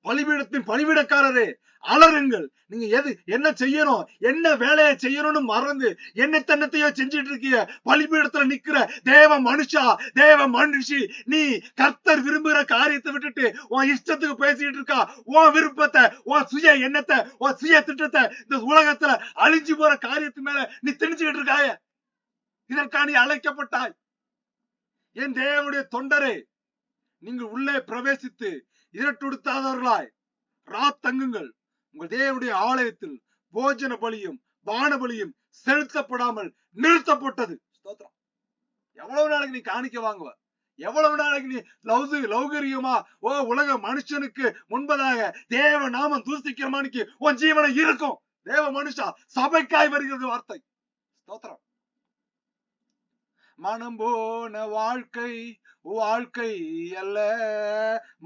பலிபீடத்தின் பலிபீடக்காரரே அலறுங்கள். நீங்க என்ன செய்யணும், என்ன வேலையை செய்யணும்னு மறந்து என்ன தன்னத்தையோ செஞ்சிட்டு இருக்கீங்க. பலிபீடத்துல நிக்கிற தேவ மனுஷா, தேவ மனுஷி, நீ கர்த்தர் விரும்புகிற காரியத்தை விட்டுட்டு உன் இஷ்டத்துக்கு பேசிட்டு இருக்கா. உன் விருப்பத்தை, உன் சுய எண்ணத்தை, உன் சுய திட்டத்தை இந்த உலகத்துல அழிஞ்சு போற காரியத்து மேல நீ திணிச்சுக்கிட்டு இருக்காய. இதற்கா நீ அழைக்கப்பட்டாய். என் தேவனுடைய தொண்டரே, நீங்கள் உள்ளே பிரவேசித்து இரட்டுடுத்தாதவர்களாய் தங்குங்கள். உங்கள் தேவனுடைய ஆலயத்தில் போஜன பலியும் பான பலியும் செலுத்தப்படாமல் நிறுத்தப்பட்டது. ஸ்தோத்திரம். எவ்வளவு நாளைக்கு நீ காணிக்க வாங்குவ? எவ்வளவு நாளைக்கு நீ லௌகரியமா உலக மனுஷனுக்கு முன்பதாக தேவ நாமம் தூசிக்கிற மணிக்கு உன் ஜீவனை இருக்கும்? தேவ மனுஷா, சபைக்காய் வருகிறது வார்த்தை. ஸ்தோத்திரம். மனம் போன வாழ்க்கை வாழ்க்கை அல்ல,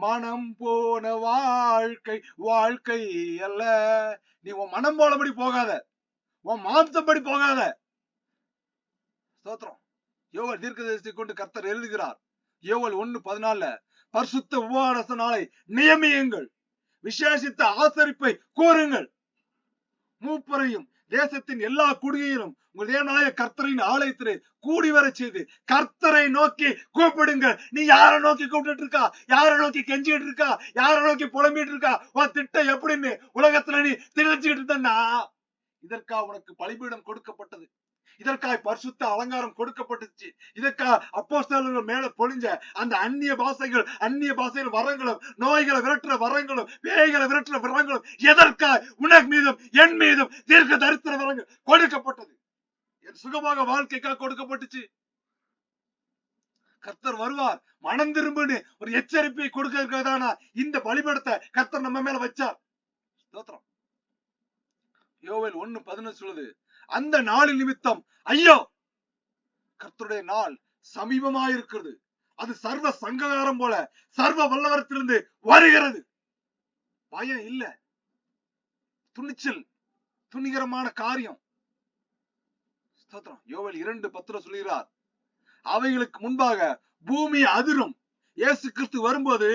மனம் போன வாழ்க்கை வாழ்க்கை அல்ல. நீ உன் மனம் போலபடி போகாத, உன் மாம்சப்படி போகாத. ஸ்தோத்திரம். யோவேல் தீர்க்கதரிசி கொண்டு கர்த்தர் எழுதுகிறார். யோவேல் 1:14 பரிசுத்த உபவாச நாளை நியமியுங்கள், விசேஷித்த ஆசரிப்பை கூறுங்கள், மூப்பரையும் தேசத்தின் எல்லா குடியிலும் உங்கள் தேவனாய கர்த்தரின் ஆலயத்திலே கூடி வர செய்து கர்த்தரை நோக்கி கூப்பிடுங்கள். நீ யாரை நோக்கி கூப்பிட்டு இருக்கா? யாரை நோக்கி கெஞ்சிட்டு இருக்கா? யாரை நோக்கி புலம்பிட்டு இருக்கா? உன் திட்டம் எப்படின்னு உலகத்துல நீ திணிச்சுக்கிட்டு இருந்தா, இதற்காக உனக்கு பலிபீடம் கொடுக்கப்பட்டது, இதற்காக பரிசுத்த அலங்காரம் கொடுக்கப்பட்டுச்சு, இதற்காக அப்போஸ்தலர்கள் மேல பொழிஞ்ச அந்த அந்நிய பாஷைகள் வரங்களும், நோய்களை விரட்டுற வரங்களும், பேய்களை விரட்டுற வரங்களும், எதற்காக உனக்கு மீதும் என் மீதும் தீர்க்க தரித்திர வரங்கள் கொடுக்கப்பட்டது. என் சுகமாக வாழ்க்கைக்காக கொடுக்கப்பட்டுச்சு. கர்த்தர் வருவார், மனம் திரும்புன்னு ஒரு எச்சரிப்பை கொடுக்கிறதானா இந்த பலிபீடத்தை கர்த்தர் நம்ம மேல வச்சார். ஸ்தோத்திரம். யோவேல் 1:11 சொல்லுது, அந்த நாளின் நிமித்தம் ஐயோ, கர்த்தருடைய நாள் சமீபமாயிருக்கிறது, அது சர்வ சங்ககாரம் போல சர்வ வல்லவரத்திலிருந்து வருகிறது. பயம் இல்ல, துணிச்சல், துணிகரமான காரியம். யோவேல் 2:10 சொல்கிறார், அவைகளுக்கு முன்பாக பூமி அதிரும். இயேசு கிறிஸ்து வரும்போது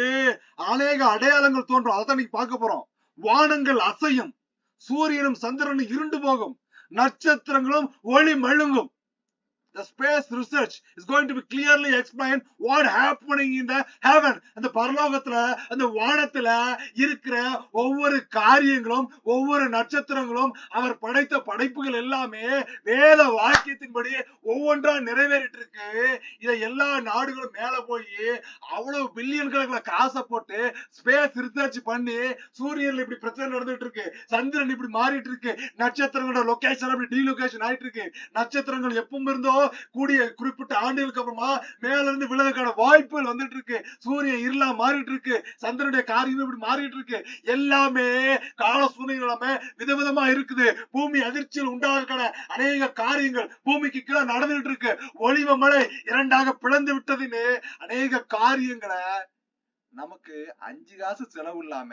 அநேக அடையாளங்கள் தோன்றும். அதான் நீங்க பார்க்க போறோம். வானங்கள் அசையும், சூரியனும் சந்திரனும் இருண்டு போகும், நட்சத்திரங்களும் ஒளி மழுங்கும். The space research is going to be clearly explain what happening in the heaven. அந்த பரலோகத்துல, அந்த வானத்துல இருக்கிற ஒவ்வொரு காரியங்களும், ஒவ்வொரு நட்சத்திரங்களும், அவர் படைத்த படைப்புகள் எல்லாமே வேத வாக்கியத்தின்படி ஒவ்வொன்றா நிறைவேறிட்டு இருக்கு. இதை எல்லா நாடுகளும் மேல போய் அவ்வளவு பில்லியன் கணக்கில் காசை போட்டு ஸ்பேஸ் ரிசர்ச் பண்ணி, சூரியன்ல இப்படி பிரச்சனை நடந்துட்டு இருக்கு, சந்திரன் இப்படி மாறிட்டு இருக்கு, நட்சத்திரங்களோட லொகேஷன் அப்படி டீலொகேஷன் ஆயிட்டு இருக்கு, நட்சத்திரங்கள் எப்பவும் இருந்தோ கூடிய குறிப்பிட்ட ஆண்டுகளுக்கு அப்புறமா மேல இருந்து விழுவதற்கான வாய்ப்புகள் வந்துட்டு இருக்கு, சூரியன் இருளா மாறிட்டு இருக்கு, சந்திரனுடைய காரியம் இப்படி மாறிட்டு இருக்கு. எல்லாமே கால சூழ்நிலை விதவிதமா இருக்குது. பூமி அதிர்ச்சியில் உண்டாக அநேக காரியங்கள் பூமிக்கு கீழே நடந்துட்டு இருக்கு. ஒளிவ மழை இரண்டாக பிளந்து விட்டதுன்னு அநேக காரியங்களை நமக்கு 5 காசு செலவு இல்லாம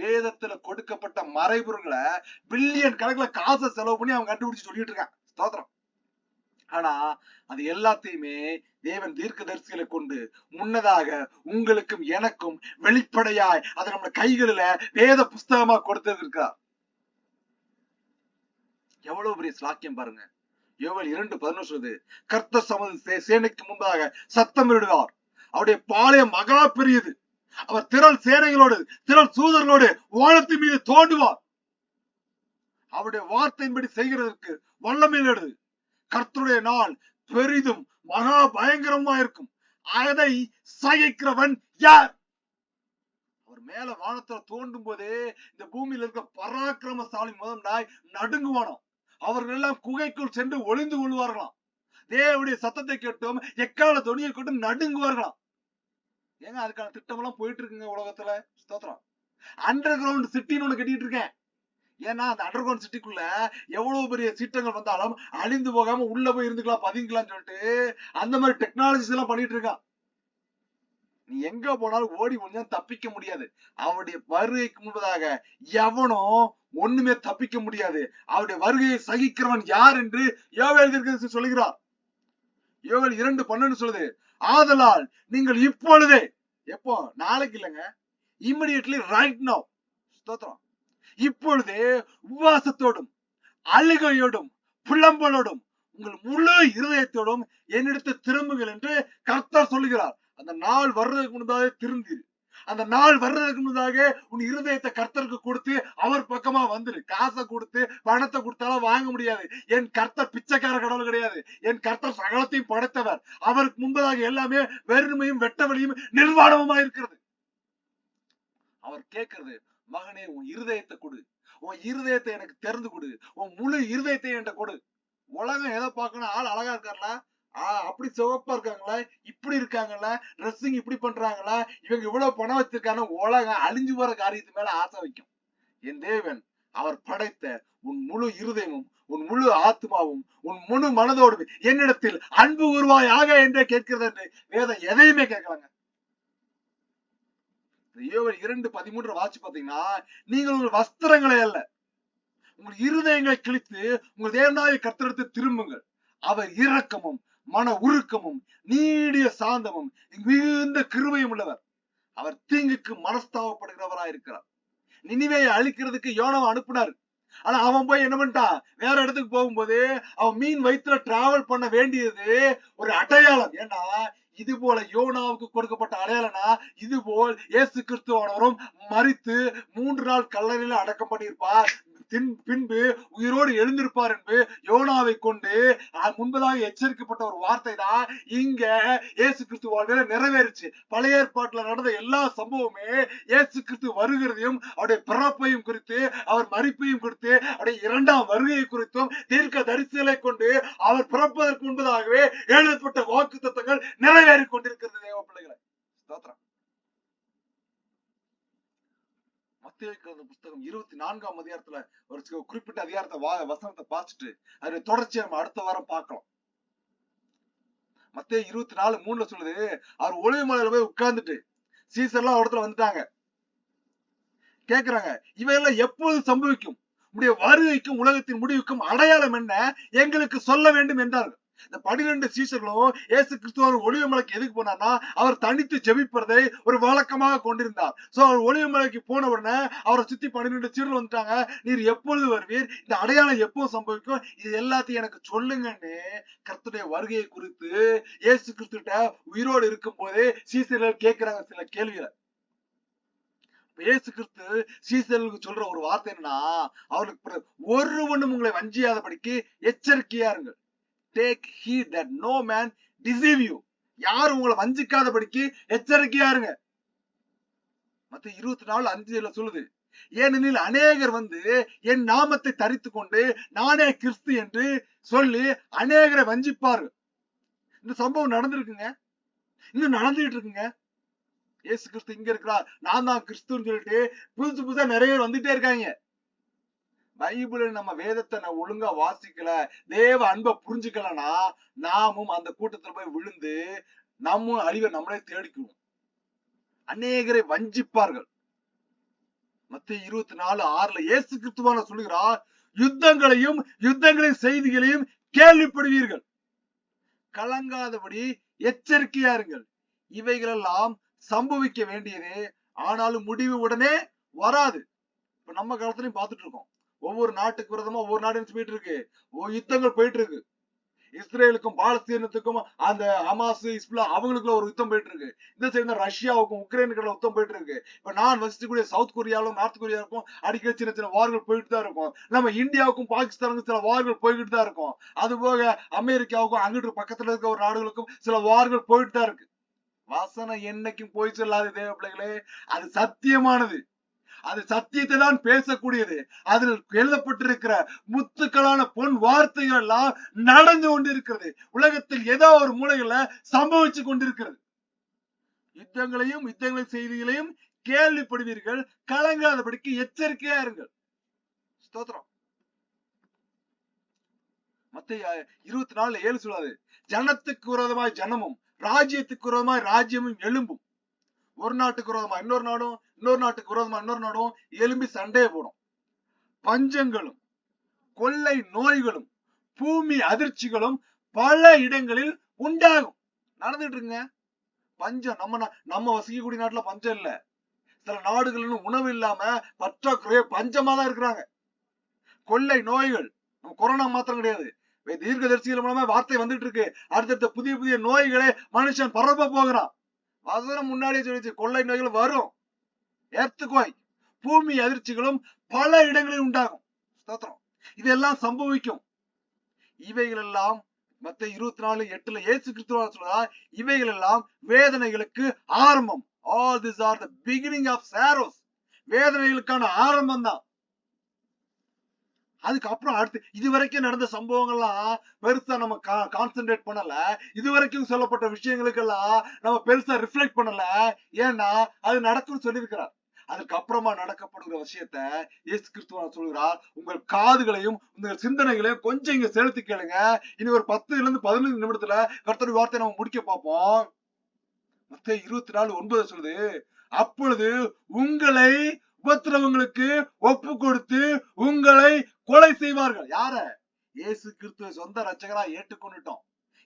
வேதத்துல கொடுக்கப்பட்ட மறைபொருள்களை பில்லியன் கணக்குல காசை செலவு பண்ணி அவங்க கண்டுபிடிச்சு சொல்லிட்டு இருக்காங்க. ஸ்தோத்திரம். ஆனா அது எல்லாத்தையுமே தேவன் தீர்க்கதரிசிகளை கொண்டு முன்னதாக உங்களுக்கும் எனக்கும் வெளிப்படையாய் அதை நம்ம கைகளில வேத புஸ்தகமா கொடுத்திருக்கிறார். எவ்வளவு பெரிய ஸ்லாக்கியம் பாருங்க. யோவேல் 2:11 சொல்லுது, கர்த்தர் சமத சேனைக்கு முன்பாக சத்தமிடுவார், அவருடைய பாளையம் மகா பெரியது, அவர் திரள் சேனைகளோடு திரள் தூதர்களோடு வானத்தின் மீது தோண்டுவார், அவருடைய வார்த்தையின்படி செய்கிறதற்கு வல்லமையிலது. கர்த்தருடைய நாள் பெரிதும் மகா பயங்கரமா இருக்கும், அதை சகிக்கிறவன் யார்? அவர் மேல வானத்துல தோண்டும் போதே இந்த பூமியில இருக்க பராக்கிரமசாலி முதல் நடுங்குவானோ, அவர்கள் எல்லாம் குகைக்குள் சென்று ஒளிந்து கொள்வார்களாம். தேவனுடைய சத்தத்தை கேட்டும் எக்கால துணியை கொண்டு நடுங்குவார்களாம். ஏங்க அதுக்கான திட்டம் எல்லாம் போயிட்டு இருக்குங்க உலகத்துல. ஸ்தோத்திரம். அண்டர் கிரவுண்ட் சிட்டின்னு ஒண்ணு கட்டிட்டு இருக்கேன். ஏன்னா அந்த அண்டர் கிரவுண்ட் சிட்டிக்குள்ள எவ்வளவு பெரிய சீட்டங்கள் வந்தாலும் அழிந்து போகாம உள்ள போய் இருந்துக்கலாம், பதுங்கிக்கலாம்னு சொல்லிட்டு அந்த மாதிரி டெக்னாலஜிஸ் எல்லாம் பண்ணிட்டு இருக்கான். நீ எங்க போனாலும் ஓடி ஒன்னும் தப்பிக்க முடியாது. அவருடைய வருகைக்கு முன்பதாக எவனும் ஒண்ணுமே தப்பிக்க முடியாது. அவருடைய வருகையை சகிக்கிறவன் யார் என்று யோவேல் தீர்க்கதரிசி சொல்லுகிறார். யோவேல் 2:12 சொல்லுது, ஆதலால் நீங்கள் இப்பொழுதே, எப்போ? நாளைக்கு இல்லைங்க, இமிடியட்லி, ரைட் நவ், ஸ்தோத்திரம், இப்பொழுதே உபவாசத்தோடும் அழுகையோடும் புலம்பலோடும் உங்கள் முழு இருதயத்தோடும் என்னிடத்து திரும்புங்கள் என்று கர்த்தர் சொல்லுகிறார். அந்த நாள் வர்றதுக்கு முன்னதாக திருந்திரு. அந்த நாள் வர்றதுக்கு முன்னதாக உன் இருதயத்தை கர்த்தருக்கு கொடுத்து அவர் பக்கமா வந்துரு. காசை கொடுத்து பணத்தை கொடுத்தாலும் வாங்க முடியாது. என் கர்த்தர் பிச்சைக்கார கடவுள் கிடையாது. என் கர்த்தர் சகலத்தையும் படைத்தவர். அவருக்கு முன்பதாக எல்லாமே வெறுமையும் வெட்டவெளியும் நிர்வாணமுமா இருக்கிறது. அவர் கேட்கிறது, மகனே உன் இருதயத்தை கொடு, உன் இருதயத்தை எனக்கு திறந்து கொடு, உன் முழு இருதயத்தை என்கிட்ட கொடு. உலகம் எதை பார்க்கணும்? ஆள் அழகா இருக்காங்களா, அப்படி சிவப்பா இருக்காங்களா, இப்படி இருக்காங்களா, ட்ரெஸ்ஸிங் இப்படி பண்றாங்களா, இவங்க இவ்வளவு பணம் வச்சிருக்காங்க, உலகம் அழிஞ்சு போற காரியத்து மேல ஆசை வைக்கும். என் தேவன் அவர் படைத்த உன் முழு இருதயமும் உன் முழு ஆத்மாவும் உன் முழு மனதோடு என்னிடத்தில் அன்பு உருவாயாக என்றே கேட்கிறது என்று வேதம் எதையுமே கேட்கலாங்க. 2:13 வாட்சி பாத்தீங்கன்னா, நீங்கள் உங்கள் வஸ்திரங்களை அல்ல உங்கள் இருதயங்களை கிழித்து உங்கள் தேவனாகிய கர்த்தரிடத்து திரும்புங்கள். அவர் இரக்கமும் மன உருக்கமும் நீடிய சாந்தமும் மிகுந்த கிருபையும் உள்ளவர். அவர் தீங்குக்கு மனஸ்தாபப்படுகிறவராயிருக்கிறார். நினிவேயை அழிக்கிறதுக்கு யோனாவை அனுப்புனாரு. ஆனா அவன் போய் என்ன பண்ணிட்டான்? வேற இடத்துக்கு போகும்போது அவன் மீன் வயிற்றுல டிராவல் பண்ண வேண்டியது ஒரு அடையாளம். ஏன்னா இது போல யோனாவுக்கு கொடுக்கப்பட்ட அடையாளம்னா, இது போல் இயேசு கிறிஸ்துவானவரும் மரித்து 3 நாள் கல்லறையில அடக்கம் பண்ணியிருப்பார், பின்பு உயிரோடு எழுந்திருப்பார் என்று யோனாவை கொண்டு முன்பதாக எச்சரிக்கப்பட்ட ஒரு வார்த்தை தான் இங்க இயேசு கிறிஸ்து வாழ்க்கையில நிறைவேறுச்சு. பழைய ஏற்பாட்டுல நடந்த எல்லா சம்பவமே இயேசு கிறிஸ்து வருகிறதையும் அவருடைய பிறப்பையும் குறித்து, அவர் மரிப்பையும் குறித்து, அவருடைய 2ஆம் வருகையை குறித்தும் தீர்க்க தரிசனங்களை கொண்டு அவர் பிறப்பதற்கு முன்பதாகவே எழுதப்பட்ட வாக்கு தத்தங்கள் நிறைவேறி கொண்டிருக்கிறது. தேவ பிள்ளைகளை, ஸ்தோத்திரம். புத்தகம் 24ஆம் அதிகாரத்துல ஒரு குறிப்பிட்ட அதிகாரத்தை வசனத்தை பார்த்துட்டு அது தொடர்ச்சியா நம்ம அடுத்த வாரம் பார்க்கலாம். மத்தேயு 24:3 சொல்லுது, அவர் ஒளிவு மலையில போய் உட்கார்ந்துட்டு சீசர்லாம் இடத்துல வந்துட்டாங்க, கேக்குறாங்க, இவையெல்லாம் எப்போது சம்பவிக்கும்? உடைய வருகைக்கும் உலகத்தின் முடிவுக்கும் அடையாளம் என்ன? எங்களுக்கு சொல்ல வேண்டும் என்றார்கள். இந்த 12 சீஷர்களும் இயேசு கிறிஸ்துவர் ஒளிவு மலைக்கு எதுக்கு போனார்னா, அவர் தனித்து ஜெபிப்பதை ஒரு வழக்கமாக கொண்டிருந்தார். சோ அவர் ஒளிவு மலைக்கு போன உடனே அவரை சுத்தி 12 சீடர்கள் வந்துட்டாங்க. நீர் எப்பொழுது வருவீர்? இந்த அடையாளம் எப்போ சம்பவிக்கும்? இது எல்லாத்தையும் எனக்கு சொல்லுங்கன்னு கர்த்தருடைய வருகையை குறித்து இயேசு கிறிஸ்துட்ட உயிரோடு இருக்கும் போதே சீஷர்கள் கேட்கிறாங்க சில கேள்விகளை. இயேசு கிறிஸ்து சீஷர்களுக்கு சொல்ற ஒரு வார்த்தை என்னன்னா, அவர்களுக்கு ஒருவனும் உங்களை வஞ்சியாதபடிக்கு எச்சரிக்கையா இருங்கள். Take heed that no man deceive you. யாரும் உங்களை வஞ்சிக்காதபடிக்கு எச்சரிக்கையா இருங்க. மத்தேயு 24:5 சொல்லுது, ஏனெனில் அநேகர் வந்து என் நாமத்தை தரித்து கொண்டு நானே கிறிஸ்து என்று சொல்லி அநேகரை வஞ்சிப்பார்கள். இந்த சம்பவம் நடந்திருக்குங்க, இன்னும் நடந்துட்டு இருக்குங்க. இயேசு கிறிஸ்து இங்க இருக்கிறார், நான் தான் கிறிஸ்துன்னு சொல்லிட்டு புதுசு புதுசா நிறைய பேர் வந்துட்டே இருக்காங்க. பைபிள் நம்ம வேதத்தை நான் ஒழுங்கா வாசிக்கல, தேவ அன்பை புரிஞ்சுக்கலன்னா நாமும் அந்த கூட்டத்துல போய் விழுந்து நம்ம அழிவை நம்மளே தேடிக்குவோம். அநேகரை வஞ்சிப்பார்கள். மத்தேயு 24:6 இயேசு கிறிஸ்துவான சொல்லுகிறார், யுத்தங்களையும் யுத்தங்களின் செய்திகளையும் கேள்விப்படுவீர்கள், கலங்காதபடி எச்சரிக்கையா இருங்கள். இவைகளெல்லாம் சம்பவிக்க வேண்டியதே, ஆனாலும் முடிவு உடனே வராது. இப்ப நம்ம காலத்துலயும் பார்த்துட்டு இருக்கோம், ஒவ்வொரு நாட்டுக்கு விரோதமா ஒவ்வொரு நாடு போயிட்டு இருக்கு, யுத்தங்கள் போயிட்டு இருக்கு. இஸ்ரேலுக்கும் பாலஸ்தீனத்துக்கும் அந்த ஹமாஸ் இஸ்லா அவங்களுக்குள்ள ஒரு யுத்தம் போயிட்டு இருக்கு. இந்த சைடு ரஷ்யாவுக்கும் உக்ரைனுக்குள்ள யுத்தம் போயிட்டு இருக்கு. இப்ப நான் வசிக்கக்கூடிய சவுத் கொரியாவும் நார்த் கொரியாவுக்கும் அடிக்கடி சின்ன சின்ன வார்கள் போயிட்டு தான் இருக்கும். நம்ம இந்தியாவுக்கும் பாகிஸ்தானுக்கும் சில வார்கள் போய்கிட்டு தான் இருக்கும். அது போக அமெரிக்காவுக்கும் அங்கிட்டு பக்கத்துல இருக்க ஒரு நாடுகளுக்கும் சில வார்கள் போயிட்டு தான் இருக்கு. வசனம் என்னைக்கும் போய் சொல்லாது தேவ பிள்ளைகளே, அது சத்தியமானது, அது சத்தியத்தை தான் பேசக்கூடியது. அதில் எழுதப்பட்டிருக்கிற முத்துக்களான பொன் வார்த்தைகள் எல்லாம் நடந்து கொண்டிருக்கிறது. உலகத்தில் ஏதோ ஒரு மூலையில சம்பவிச்சு கொண்டிருக்கிறது. யுத்தங்களையும் யுத்தங்களின் செய்திகளையும் கேள்விப்படுவீர்கள், கலங்காதபடிக்கு எச்சரிக்கையா இருங்கள். ஸ்தோத்திரம். மத்தேயு 24:7 சொல்லாது, ஜனத்துக்கு விரோதமாய் ஜனமும் ராஜ்யத்துக்கு விரோதமாய் ராஜ்யமும் எழும்பும். ஒரு நாட்டுக்கு விரோதமா இன்னொரு நாடும், இன்னொரு நாட்டுக்கு விரோதமா இன்னொரு நாடும் எழும்பி சண்டையை போடும். பஞ்சங்களும் கொள்ளை நோய்களும் பூமி அதிர்ச்சிகளும் பல இடங்களில் உண்டாகும். நடந்துட்டு இருக்குங்க பஞ்சம். நம்ம வசிக்கக்கூடிய நாட்டுல பஞ்சம் இல்ல. சில நாடுகள் உணவு இல்லாம பற்றாக்குறைய பஞ்சமா தான் இருக்கிறாங்க. கொள்ளை நோய்கள், கொரோனா மாத்திரம் கிடையாது, தீர்க்கதரிசிகள் மூலமா வார்த்தை வந்துட்டு இருக்கு. அடுத்தடுத்த புதிய புதிய நோய்களை மனுஷன் பரப்ப போகிறான். வசனம் முன்னாடியே சொல்லிச்சு, கொள்ளை நோய்கள் வரும். எர்த்குவைக், பூமி அதிர்ச்சிகளும் பல இடங்களில் உண்டாகும். ஸ்தோத்திரம். இதெல்லாம் சம்பவிக்கும். இவைகள் எல்லாம் மத்தேயு 24:8 இயேசு கிறிஸ்து சொல்றார், இவைகள் எல்லாம் வேதனைகளுக்கு ஆரம்பம். All these are the beginning of sorrows. வேதனைகளுக்கான ஆரம்பம் தான். அதுக்கப்புறம் அடுத்து இதுவரைக்கும் நடந்த சம்பவங்கள்லாம் பெருசா நம்ம கான்சென்ட்ரேட் பண்ணல. இதுவரைக்கும் சொல்லப்பட்ட விஷயங்களுக்கெல்லாம் நம்ம பெருசா ரிஃப்ளெக்ட் பண்ணல. ஏன்னா அது நடக்கும்னு சொல்லியிருக்கிறார். அதுக்கப்புறமா நடக்கப்படுகிற விஷயத்த இயேசு கிறிஸ்து சொல்கிறார், உங்கள் காதுகளையும் உங்கள் சிந்தனைகளையும் கொஞ்சம் இங்க செலுத்தி கேளுங்க. இனி ஒரு 10-15 நிமிடத்துல கர்த்தருடைய வார்த்தையை நம்ம முடிக்க பார்ப்போம். மத்தேயு 24:9 சொல்லுது, அப்பொழுது உங்களை உபத்திரவங்களுக்கு ஒப்பு கொடுத்து உங்களை கொலை செய்வார்கள். யார? இயேசு கிறிஸ்துவை சொந்த ரட்சகரா ஏற்றுக்கொண்டுட்டோம்.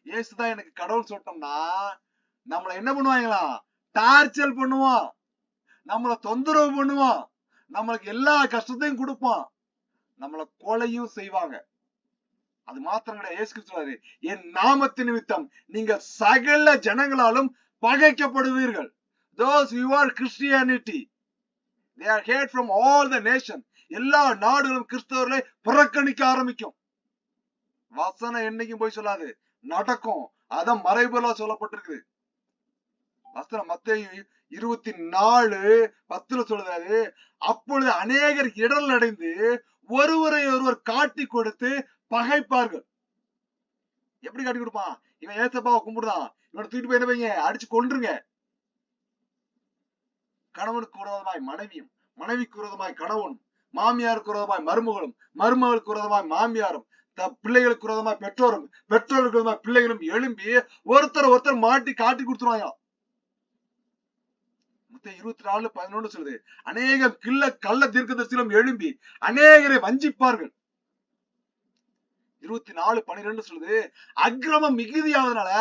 இயேசுதான் எனக்கு கடவுள் சொல்லிட்டோம்னா நம்மள என்ன பண்ணுவாங்களா? டார்ச்சர் பண்ணுவான், நம்மள தொந்தரவு பண்ணுவான், நம்மளுக்கு எல்லா கஷ்டத்தையும் கொடுப்பான், நம்மள கொலையும் செய்வாங்க. அது மாத்திரம் கிடையாது. இயேசு கிறிஸ்து சொல்றாரு, என் நாமத்து நிமித்தம் நீங்க சகல ஜனங்களாலும் பகைக்கப்படுவீர்கள். Those who are Christianity, they are hated from all the nation. எல்லா நாடுகளும் கிறிஸ்தவர்களை புறக்கணிக்க ஆரம்பிக்கும். வசனம் என்னைக்கும் போய் சொல்லாது, நடக்கும். அதான் மறைபொருளா சொல்லப்பட்டிருக்கு. வசனம் மத்தேயு 24:10 சொல்றாரு, அப்பொழுது அநேகர் இடர் அடைந்து ஒருவரை ஒருவர் காட்டி கொடுத்து பகைப்பார்கள். எப்படி காட்டி கொடுப்பான்? இவன் ஏசப்பாவை கும்பிடுதான், இவனை தூக்கிட்டு போய் என்ன பையங்க அடிச்சு கொன்றுங்க. கணவனுக்கு விரோதமாய் மனைவியும், மனைவிக்கு விரோதமாய் கணவனும், மாமியாருக்கு விரோதமாய் மருமகளும், மருமகளுக்கு விரோதமாய் மாமியாரும், பிள்ளைகளுக்கு விரோதமாய் பெற்றோரும், பெற்றோருக்கு விரோதமாய் பிள்ளைகளும் எழும்பி ஒருத்தர் மாட்டி காட்டி கொடுத்துருவாங்க. 24:11 சொல்லுது, அநேகம் கள்ள தீர்க்கதரிசிகளும் எழும்பி அநேகரை வஞ்சிப்பார்கள். 24:12 சொல்லுது, அக்கிரமம் மிகுதியாவதனால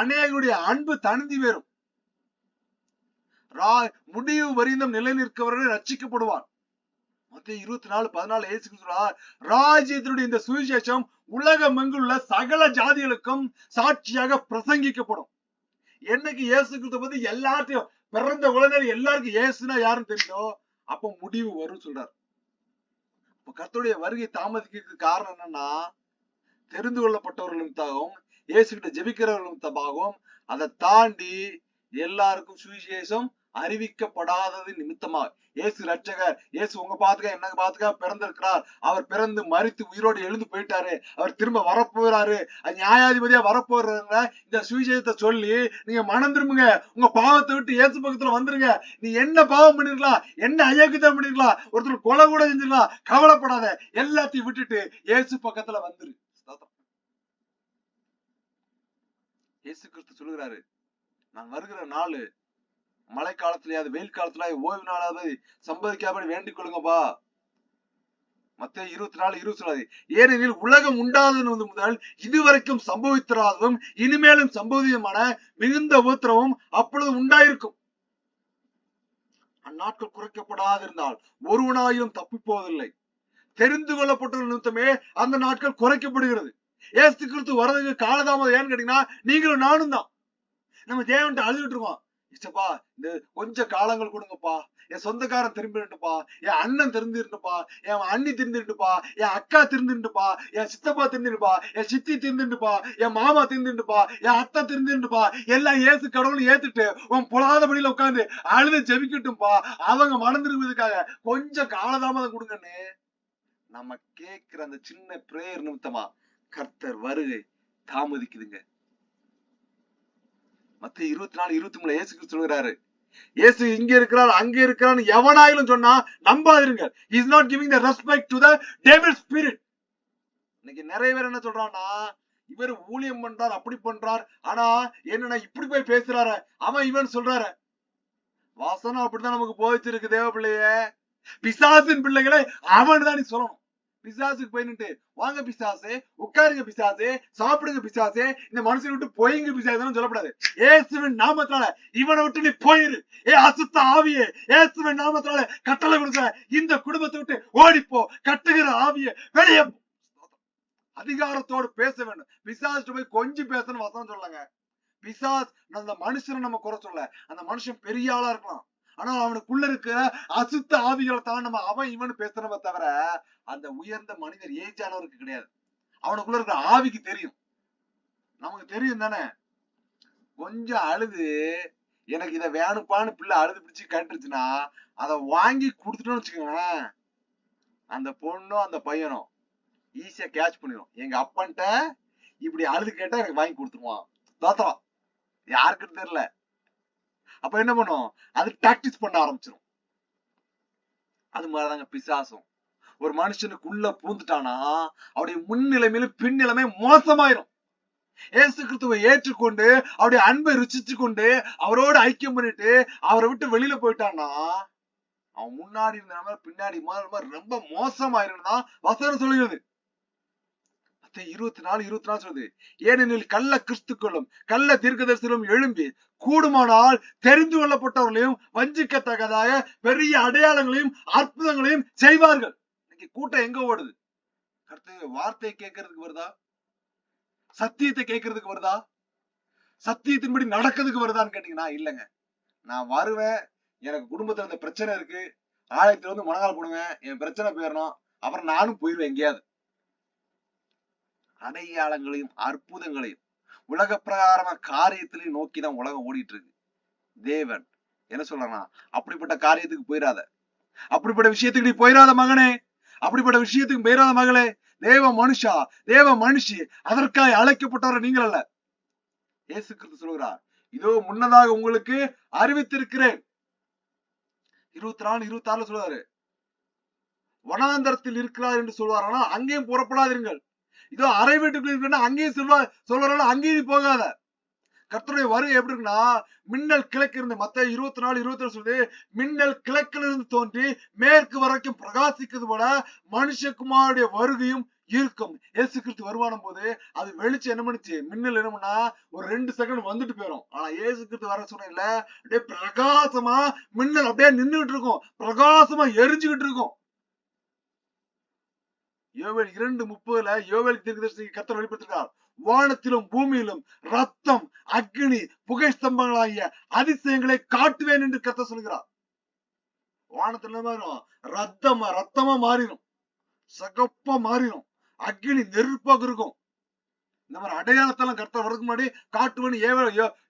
அநேகருடைய அன்பு தணிந்து வரும். முடிவு வரிந்தம் நிலை நிற்கவர்கள் ரட்சிக்கப்படுவார். மத்தேயு 24:14 இயேசு சொல்றார், ராஜ்யத்தினுடைய இந்த சுவிசேஷம் உலகம் எங்குள்ள சகல ஜாதிகளுக்கும் சாட்சியாக பிரசங்கிக்கப்படும். என்னைக்கு இயேசு கிறிஸ்து பத்தி எல்லாத்தையும் பிறந்த குழந்தைகள் எல்லாருக்கும் இயேசுனா யாருன்னு தெரியும், அப்ப முடிவு வரும் சொல்றார். இப்ப கர்த்தருடைய வருகை தாமதிக்கிறதுக்கு காரணம் என்னன்னா, தெரிந்து கொள்ளப்பட்டவர்களும் இயேசு கிட்ட ஜெபிக்கிறவர்களும் அதை தாண்டி எல்லாருக்கும் சுவிசேஷம் அறிவிக்கப்படாதது நிமித்தமா. இயேசு ரட்சகர், இயேசு உங்க பாத்துக்க என்ன பாத்துக்க பிறந்திருக்கிறார், அவர் பிறந்து மரித்து உயிரோடு எழுந்து போயிட்டாரு, அவர் திரும்ப வரப்போறாரு, நியாயாதிபதியா வரப்போறாரு. இந்த சுவிசேஷத்தை சொல்லி நீங்க மனம் திரும்புங்க, உங்க பாவத்தை விட்டு இயேசு பக்கத்துல வந்துருங்க. நீ என்ன பாவம் பண்ணிருக்கலாம், என்ன அயோக்கியத்தை பண்ணிருக்கலாம், ஒருத்தர் கொலை கூட செஞ்சிருக்கலாம், கவலைப்படாத, எல்லாத்தையும் விட்டுட்டு இயேசு பக்கத்துல வந்துரு. இயேசு கிறிஸ்து சொல்லுகிறாரு, நான் வருகிற நாள் மழை காலத்திலேயாவது வெயில் காலத்துல ஓய்வு நாளாவது சம்பாதிக்காம வேண்டிக் கொள்ளுங்கப்பா. மத்தேயு 24:20 சொல்லாது, ஏனெனில் உலகம் உண்டாதது முதல் இதுவரைக்கும் சம்பவித்திராததும் இனிமேலும் சம்பவிதமான மிகுந்த உபத்திரவம் அப்பொழுது உண்டாயிருக்கும். அந்நாட்கள் குறைக்கப்படாதிருந்தால் ஒருவனாயும் தப்பி போவதில்லை. தெரிந்து கொள்ளப்பட்ட நிமித்தமே அந்த நாட்கள் குறைக்கப்படுகிறது. இயேசு கிறிஸ்து வரதுக்கு காலதாமதம் ஏன்னு கேட்டீங்கன்னா நீங்களும் நானும் தான். நம்ம தேவன்ட்ட அழுதுட்டு இருக்கோம், இச்சப்பா இந்த கொஞ்சம் காலங்கள் கொடுங்கப்பா, என் சொந்தக்காரன் திரும்பிட்டுப்பா, என் அண்ணன் திருந்திருந்துப்பா, என் அண்ணி திருந்திட்டுப்பா, என் அக்கா திருந்திட்டுப்பா, என் சித்தப்பா திருந்திருப்பா, என் சித்தி திருந்திட்டுப்பா, என் மாமா திருந்திட்டுப்பா, என் அத்தை திருந்திட்டுப்பா, எல்லாம் ஏசு கடவுள் ஏத்துட்டு உன் புலாதபடியில உட்காந்து அழுது ஜெபிக்கட்டும்பா, அவங்க மனம் திரும்புவதற்காக கொஞ்சம் காலதாமதம் கொடுங்கன்னு நம்ம கேட்கிற அந்த சின்ன பிரேயர் நிமித்தமா கர்த்தர் வருகை தாமதிக்குதுங்க. மத்தேயு 24:23 இயேசு கிறிஸ்து சொல்கிறாரு, இயேசு இங்க இருக்கிறார் அங்க இருக்கிறார் எவனாயிலும் சொன்னா நம்பாதிருங்க. he is not giving the respect to the devil spirit. இன்னைக்கு நிறைய பேர் என்ன சொல்றான்னா, இவர் ஊழியம் பண்றார் அப்படி பண்றார், ஆனா என்னன்னா இப்படி போய் பேசுறாரு, அவன் இவன் சொல்றாரு. வாசனம் அப்படித்தான் நமக்கு போதிச்சிருக்கு தேவ பிள்ளைய. பிசாசின் பிள்ளைகளை அவன் தான் நீ சொல்லணும். பிசாசுக்கு போய் நின்று வாங்க பிசாசே, உட்காருங்க பிசாசே, சாப்பிடுங்க பிசாசே, இந்த மனுஷனை விட்டு போயிங்க பிசாசுன்னு சொல்லக்கூடாது. இயேசுவின் நாமத்தால இவனை விட்டு நீ போயிரு. அசுத்த ஆவியே, இயேசுவின் நாமத்தால கட்டளை கொடுக்க இந்த குடும்பத்தை விட்டு ஓடிப்போ. கட்டுகிற ஆவியே வெளியே. அதிகாரத்தோடு பேச வேண்டும். பிசாசு போய் கொஞ்சம் பேசணும் வசனம் சொல்லுங்க. பிசாஸ் அந்த மனுஷனை நம்ம குறை சொல்ல, அந்த மனுஷன் பெரிய ஆளா இருக்கலாம், ஆனா அவனுக்குள்ள இருக்கிற அசுத்த ஆவிகளை தான் நம்ம அவன் இவனு பேசுறவ தவிர அந்த உயர்ந்த மனிதர் ஏஜானவருக்கு கிடையாது. அவனுக்குள்ள இருக்கிற ஆவிக்கு தெரியும், நமக்கு தெரியும் தானே. கொஞ்சம் அழுது எனக்கு இதை வேணுப்பான்னு பிள்ளை அழுது பிடிச்சு கட்டுருச்சுன்னா அதை வாங்கி கொடுத்துட்டோம்னு வச்சுக்கோங்களேன், அந்த பொண்ணும் அந்த பையனும் ஈஸியா கேட்ச் பண்ணிடும். எங்க அப்பன்ட்ட இப்படி அழுது கேட்டா எனக்கு வாங்கி கொடுத்துருவான். தோத்திரம் யாருக்குன்னு தெரியல. அப்ப என்ன பண்ணும், அது டாக்டிஸ் பண்ண ஆரம்பிச்சிடும். அது மாதிரிதாங்க பிசாசும். ஒரு மனுஷனுக்குள்ள பூந்துட்டானா அவருடைய முன்னிலைமையில பின்னிலைமை மோசமாயிரும். இயேசு கிறிஸ்துவை ஏற்றுக்கொண்டு அவருடைய அன்பை ருச்சிச்சு கொண்டு அவரோடு ஐக்கியம் பண்ணிட்டு அவரை விட்டு வெளியில போயிட்டான்னா அவன் முன்னாடி இருந்த பின்னாடி ரொம்ப மோசமாயிரும் தான் வசனம் சொல்லுகிறது. 24 சொல்லுது, ஏனெனில் கள்ள கிறிஸ்துக்களும் கள்ள தீர்க்கதரிசிகளும் எழும்பி கூடுமானால் தெரிந்து கொள்ளப்பட்டவர்களையும் வஞ்சிக்கத்தக்கதாக பெரிய அடையாளங்களையும் அற்புதங்களையும் செய்வார்கள். இன்னைக்கு கூட்டம் எங்க ஓடுது? அடுத்து வார்த்தையை கேட்கறதுக்கு வருதா? சத்தியத்தை கேட்கறதுக்கு வருதா? சத்தியத்தின்படி நடக்கிறதுக்கு வருதான்னு கேட்டீங்கன்னா இல்லைங்க. நான் வருவேன், எனக்கு குடும்பத்துல இந்த பிரச்சனை இருக்கு, ஆலயத்துல வந்து முழங்கால் போடுவேன், என் பிரச்சனை போயிடணும், அப்புறம் நானும் போயிருவேன் எங்கேயாவது. அடையாளங்களையும் அற்புதங்களையும் உலக பிரகாரமா காரியத்திலையும் நோக்கிதான் உலகம் ஓடிட்டு இருக்கு. தேவன் என்ன சொல்றானா, அப்படிப்பட்ட காரியத்துக்கு போயிடாத, அப்படிப்பட்ட விஷயத்துக்கு நீ போயிடாத மகனே, அப்படிப்பட்ட விஷயத்துக்கு போயிடாத மகளே. தேவ மனுஷா, தேவ மனுஷி, அதற்காக அழைக்கப்பட்டவரை நீங்கள் அல்ல. இயேசு கிறிஸ்து சொல்கிறார், இதோ முன்னதாக உங்களுக்கு அறிவித்திருக்கிறேன். 24:26 சொல்றாரு, வனாந்தரத்தில் இருக்கிறார் என்று சொல்வார், ஆனா அங்கேயும் புறப்படாதீர்கள். இதோ அறை வீட்டுக்குள்ள இருக்குன்னா அங்கேயும் சொல்றாரு, அங்கேயும் போகாத. கர்த்தருடைய வருகை எப்படி இருக்குன்னா, மின்னல் கிழக்கு இருந்து, மத்தேயு 24:27 சொல்லுது, மின்னல் கிழக்கிலிருந்து தோன்றி மேற்கு வரைக்கும் பிரகாசிக்கிறது போல மனுஷகுமாருடைய வருகையும் இருக்கும். இயேசு கிறிஸ்து வருமானம் போது அது வெளிச்சம் என்ன பண்ணுச்சு, மின்னல் என்ன பண்ணா ஒரு 2 செகண்ட் வந்துட்டு போயிடும். ஆனா இயேசு கிறிஸ்து வர சொன்ன இல்ல, அப்படியே பிரகாசமா மின்னல் அப்படியே நின்றுகிட்டு இருக்கும், பிரகாசமா எரிஞ்சுக்கிட்டு இருக்கும். யோவேல் 2:30 யோவேல் தீர்க்கதரிசி கர்த்தர் வெளிப்படுத்தினார், வானத்திலும் பூமியிலும் ரத்தம் அக்னி புகை ஸ்தம்பங்களாகிய அதிசயங்களை காட்டுவேன் என்று கர்த்தர் சொல்கிறார். வானத்துல மாறும், ரத்தமா மாறிடும், சகப்பா மாறிடும், அக்னி நெருப்பாக இருக்கும். இந்த மாதிரி அடையாளத்தெல்லாம் கர்த்தர் வரதுக்கு முன்னாடி காட்டுவேன்னு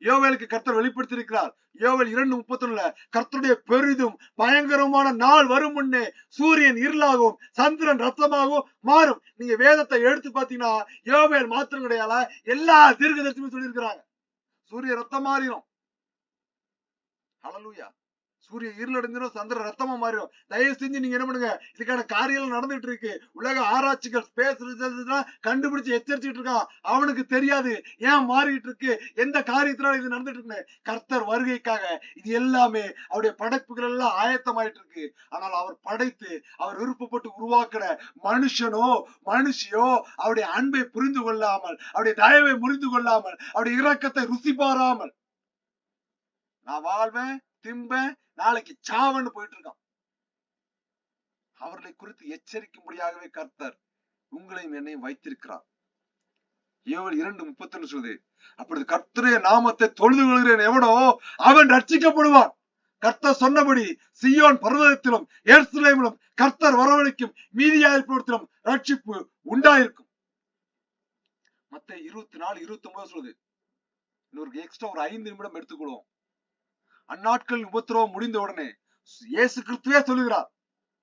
யோவேலுக்கு கர்த்தர் வெளிப்படுத்தி இருக்கிறார். யோவேல் 2:31 கர்த்தருடைய பெரிதும் பயங்கரமான நாள் வரும் முன்னே சூரியன் இருளாகவும் சந்திரன் ரத்தமாகவும் மாறும். நீங்க வேதத்தை எடுத்து பாத்தீங்கன்னா யோவேல் மாத்திரம் கிடையாது, எல்லா தீர்க்கதரிசியும் சொல்லியிருக்கிறாங்க, சூரியன் ரத்தம் மாறிடும். ஹல்லேலூயா. சூரிய இருளடைஞ்சிடும், சந்திர ரத்தமா மாறிடும். தயவு செஞ்சு நீங்க என்ன பண்ணுங்க, இதுக்கான காரியங்கள் நடந்துட்டு இருக்கு. உலக ஆராய்ச்சிகள் ஸ்பேஸ் ரிசர்ச் கண்டுபிடிச்சு எச்சரிச்சுட்டு இருக்கான். அவனுக்கு தெரியாது ஏன் மாறிட்டு இருக்கு, எந்த காரியத்தினால இது நடந்துட்டு இருக்கு. கர்த்தர் வருகைக்காக இது எல்லாமே அவருடைய படைப்புகள் எல்லாம் ஆயத்தமாயிட்டு இருக்கு. ஆனால் அவர் படைத்து அவர் விருப்பப்பட்டு உருவாக்கின மனுஷனோ மனுஷியோ அவருடைய அன்பை புரிந்து கொள்ளாமல், அவருடைய தயவை புரிந்து கொள்ளாமல், அவருடைய இரக்கத்தை ருசி பாராமல், நான் வாழ்வேன் திம்பேன் நாளைக்கு சாவன்னு போயிட்டு இருக்கான். அவர்களை குறித்து எச்சரிக்கும்படியாகவே கர்த்தர் உங்களையும் என்னையும் வைத்திருக்கிறார். யோவேல் 2:31 சொல்லுது, அப்பொழுது கர்த்தருடைய நாமத்தை தொழுது கொள்கிறேன் எவனோ அவன் ரட்சிக்கப்படுவான். கர்த்தர் சொன்னபடி சீயோன் பர்வதத்திலும் எருசலேமிலும் கர்த்தர் வரவழைக்கும் மீதியாயிருப்பிடத்திலும் ரட்சிப்பு உண்டாயிருக்கும். மத்தேயு 24:29 சொல்லுது. இன்னொரு எக்ஸ்ட்ரா ஒரு 5 நிமிடம் எடுத்துக்கொள்வோம். அந்நாட்கள் உபத்திரவம் முடிந்த உடனே இயேசு கிறிஸ்துவே சொல்லுகிறார்,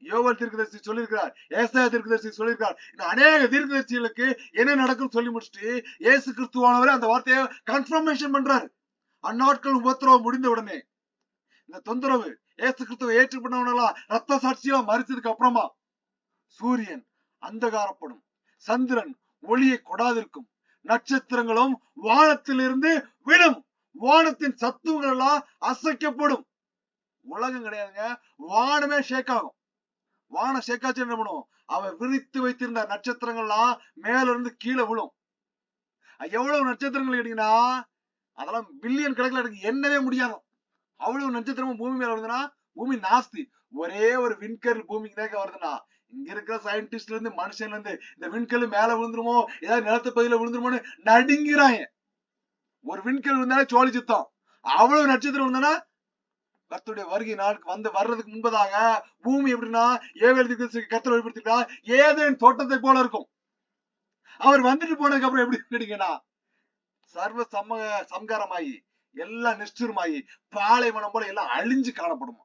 யோவேல் தீர்க்கதரிசி சொல்லியிருக்கிறார், ஏசாயா தீர்க்கதரிசி சொல்லியிருக்கிறார், இந்த அநேக தீர்க்கதரிசிகளுக்கு என்ன நடக்கும் சொல்லி முடிச்சுட்டு இயேசு கிறிஸ்துவானவரே அந்த வார்த்தையை கன்ஃபர்மேஷன் பண்றாரு. அந்நாட்கள் உபத்திரவம் முடிந்த உடனே இந்த தொந்தரவு இயேசு கிறிஸ்துவை ஏற்றுக்கொண்டவனெல்லாம் ரத்த சாட்சியா மறிச்சதுக்கு அப்புறமா சூரியன் அந்தகாரப்படும், சந்திரன் ஒளியை கொடாதிருக்கும், நட்சத்திரங்களும் வானத்திலிருந்து விடும், வானத்தின் சத்துவங்கள் எல்லாம் அசைக்கப்படும். உலகம் கிடையாதுங்க, வானமே ஷேக் ஆகும். வானம் ஷேக்காச்சு என்ன பண்ணும்? அவன் விரித்து வைத்திருந்த நட்சத்திரங்கள்லாம் மேல இருந்து கீழே விழும். எவ்வளவு நட்சத்திரங்கள் கேட்டீங்கன்னா அதெல்லாம் பில்லியன் கணக்குல எனக்கு எண்ணவே முடியாது. அவ்வளவு நட்சத்திரமும் பூமி மேல வருதுன்னா பூமி நாஸ்தி. ஒரே ஒரு விண்கல் பூமிக்கு தான் வருதுன்னா இங்க இருக்கிற சயின்டிஸ்ட்ல இருந்து மனுஷன்ல இருந்து இந்த விண்கல் மேல விழுந்துருமோ, ஏதாவது நிலத்து பகுதியில விழுந்துருமோன்னு நடுங்கிறாங்க. ஒரு விண்கல் விழுந்தாலே சோழி சுத்தம். அவ்வளவு நட்சத்திரம் விழுந்தா கர்த்தருடைய வருகை நாளுக்கு வர்றதுக்கு முன்பதாக பூமி எப்படின்னா ஏவேல் கர்த்தர் வெளிப்படுத்திட்டா ஏதேன் தோட்டத்தை போல இருக்கும். அவர் வந்துட்டு போனதுக்கு அப்புறம் எப்படி கேட்டீங்கன்னா சர்வ சம்காரமாயி எல்லாம் நிஷ்டூரமாயி பாலைவனம் போல எல்லாம் அழிஞ்சு காணப்படுமா.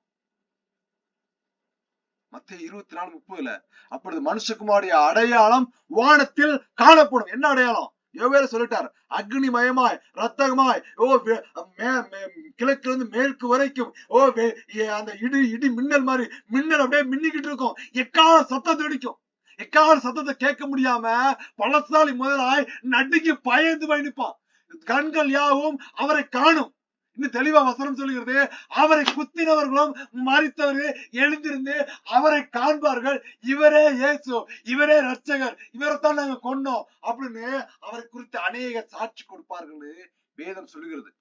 மத்தேயு 24:30 அப்பொழுது மனுஷகுமாருடைய அடையாளம் வானத்தில் காணப்படும். என்ன அடையாளம்? யோவேல் சொல்லிட்டார், அக்னிமயமாய் ரத்தகமாய் கிழக்குல இருந்து மேற்கு வரைக்கும் அந்த இடி மின்னல் மாதிரி மின்னல் அப்படியே மின்னிக்கிட்டு இருக்கும். எக்கால சத்தத்தை அடிக்கும். எக்கால சத்தத்தை கேட்க முடியாம பலசாலி முதலாய் நடுங்கி பயந்து பயணிப்பான். கண்கள் யாவும் அவரை காணும். இன்னும் தெளிவா வசனம் சொல்லுகிறது, அவரை குத்தினவர்களும் மரித்தவரு எழுந்திருந்து அவரை காண்பார்கள். இவரே இயேசு, இவரே ரட்சகர், இவரைத்தான் நாங்க கொண்டோம் அப்படின்னு அவரை குறித்து அநேக சாட்சி கொடுப்பார்கள் வேதம் சொல்லுகிறது.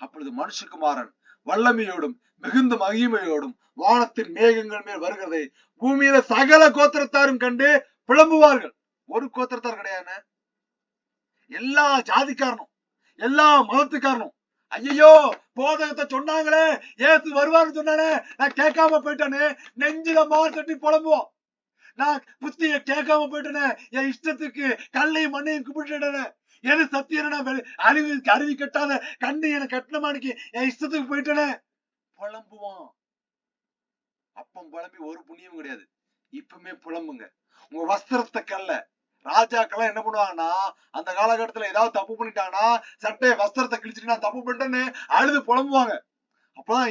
அப்பொழுது மனுஷகுமாரன் வல்லமையோடும் மிகுந்த மகிமையோடும் வானத்தின் மேகங்கள் மேல் வருகிறதை பூமியில சகல கோத்திரத்தாரும் கண்டு புலம்புவார்கள். ஒரு கோத்திரத்தார் கிடையாது, எல்லா ஜாதிக்காரனும் எல்லா மதத்துக்காரனும். ஐயோ போதகத்தை சொன்னாங்களே, ஏசு வருவான்னு சொன்னானே, நான் கேட்காம போயிட்டானே, நெஞ்சில மாட்டி புலம்புவோம். நான் புத்திய கேட்காம போயிட்டேனே, என் இஷ்டத்துக்கு கல்லையும் மண்ணையும் கும்பிட்டுட்டேனே, எது சத்தியம் அருவி கட்டாத கண்ணு என கட்டினமானிக்கு என் இஷ்டத்துக்கு போயிட்டேனே புலம்புவான். அப்பம் புலம்பி ஒரு புண்ணியம் கிடையாது. இப்பவுமே புலம்புங்க. உங்க வஸ்திரத்தை கல்ல ராஜாக்கெல்லாம் என்ன பண்ணுவாங்கன்னா அந்த காலகட்டத்துல ஏதாவது தப்பு பண்ணிட்டாங்கன்னா சட்டைய வஸ்திரத்தை கிழிச்சிட்டு நான் தப்பு பண்ணிட்டேன்னு அழுது புலம்புவாங்க. அப்பதான்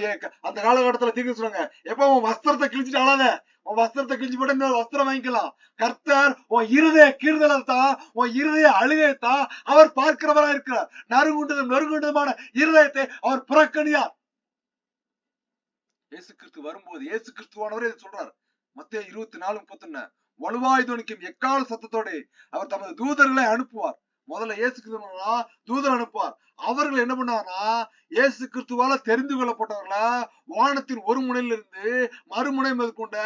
அந்த காலகட்டத்துல தீர்க்க சொல்லுவாங்க, எப்ப உன் வஸ்திரத்தை கிழிச்சிட்டு அழாத, உன் வஸ்திரத்தை கிழிச்சு போட்டு இன்னொரு வஸ்திரம் வாங்கிக்கலாம். கர்த்தர் உன் இருதய கீறுதலத்தான், உன் இருதய அழுகைத்தான் அவர் பார்க்கிறவரா இருக்கிறார். நறுங்குண்டதுமான இருதயத்தை அவர் புறக்கணியார். இயேசு கிறிஸ்து வரும்போது இயேசு கிறிஸ்துவானவரே சொல்றார், மத்தேயு 24:31 வலுவாய் துணிக்கும் எக்கால சத்தத்தோட அவர் தமது தூதர்களை அனுப்புவார். முதல்ல இயேசு கிறிஸ்துவா தூதர் அனுப்புவார். அவர்கள் என்ன பண்ணாங்கன்னா இயேசு கிறிஸ்துவால தெரிந்து கொள்ளப்பட்டவர்களா வானத்தின் ஒரு முனையில இருந்து மறுமுனை மேற்கொண்ட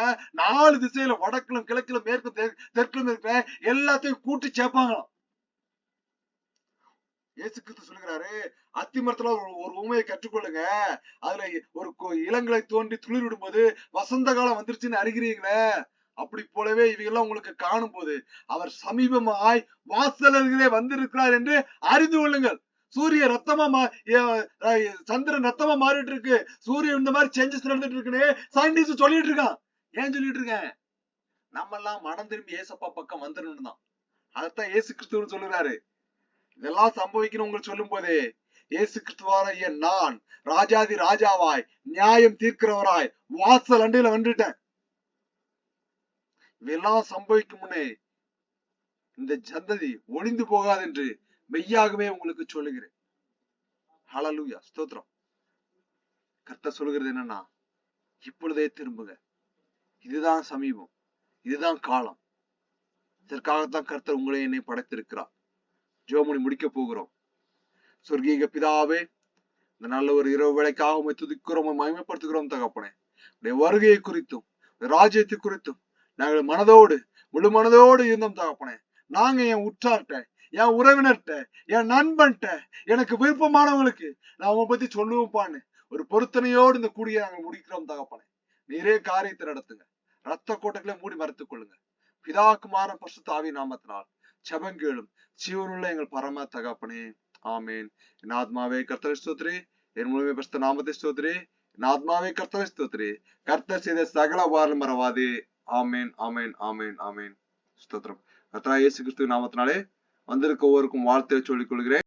4 திசையில வடக்கிலும் கிழக்கிலும் மேற்கும் தெற்கிலும் இருக்கிற எல்லாத்தையும் கூட்டி சேர்ப்பாங்களாம். இயேசு கிறிஸ்து சொல்லுகிறாரு, அத்திமரத்துல ஒரு உண்மையை கற்றுக்கொள்ளுங்க. அதுல ஒரு இளங்களை தோண்டி துளிர் விடும்போது வசந்த காலம் வந்துருச்சுன்னு அறிகிறீங்களே, அப்படி போலவே இவையெல்லாம் உங்களுக்கு காணும் போது அவர் சமீபமாய் வாசலர்களே வந்திருக்கிறார் என்று அறிந்து கொள்ளுங்கள். சூரிய ரத்தமா சந்திரன் ரத்தமா மாறிட்டு இருக்கு, சூரியன் இந்த மாதிரி சேஞ்சஸ் நடந்துட்டு இருக்குன்னு சயின்டிஸ்ட் சொல்லிட்டு இருக்கான். ஏன் சொல்லிட்டு இருக்கேன்? நம்ம எல்லாம் மனம் திரும்பி ஏசப்பா பக்கம் வந்துடணும் தான். அதைத்தான் இயேசு கிறிஸ்துவ சொல்லுறாரு. இதெல்லாம் சம்பவிக்கணும் உங்களுக்கு சொல்லும் போதே இயேசு கிறிஸ்துவாராகிய நான் ராஜாதி ராஜாவாய் நியாயம் தீர்க்கிறவராய் வாசல் அண்டையில வந்துட்டேன். இதெல்லாம் சம்பவிக்கும் முன்னே இந்த சந்ததி ஒளிந்து போகாது என்று மெய்யாகவே உங்களுக்கு சொல்லுகிறேன். ஹல்லேலூயா, ஸ்தோத்திரம். கர்த்தர் சொல்லுகிறது என்னன்னா, இப்பொழுதே திரும்புங்க, இதுதான் சமீபம், இதுதான் காலம். இதற்காகத்தான் கர்த்தர் உங்களை என்னை படைத்திருக்கிறார். ஜெபம் முடிக்க போகிறோம். சொர்க்கீக பிதாவே, இந்த நல்ல ஒரு இரவு வேளைக்காக உம்மை துதிக்கிறோம், மகிமைப்படுத்துகிறோம் தகப்பனே. உடைய வருகையை குறித்தும் ராஜ்யத்தை குறித்தும் நாங்கள் முழு மனதோடு இருந்தோம் தகப்பனே. நாங்க என் உற்றார்ட்ட, என் உறவினர்கிட்ட, என் நண்பன்கிட்ட, எனக்கு விருப்பமானவங்களுக்கு நான் உங்களை பத்தி சொல்லுவோம்பான்னு ஒரு பொருத்தனையோடு இந்த கூடிய நாங்கள் முடிக்கிறோம் தகப்பனே. நீரே காரியத்தை நடத்துங்க. ரத்த கோட்டைகளை மூடி மறைத்துக் கொள்ளுங்க. பிதா குமாரன் பரிசுத்த ஆவியின் நாமத்தினால் ஜெபங்கேளும் ஜீவனுள்ள எங்கள் பரம தகப்பனே, ஆமேன். என் ஆத்மாவே கர்த்தரை ஸ்தோத்திரி, என் முழுமை பரிசுத்த நாமத்தை ஸ்தோத்திரி. என் ஆத்மாவே கர்த்தரை ஸ்தோத்திரி, கர்த்தர் செய்த சகல உபகாரம் மறவாதே. ஆமேன், ஆமேன், ஆமேன், ஆமேன். ஸ்தோத்திரம். கர்த்தராகிய இயேசு கிறிஸ்துவின் நாமத்தினாலே வந்திருக்க ஒவ்வொருக்கும் வாழ்த்தை சொல்லிக் கொள்கிறேன்.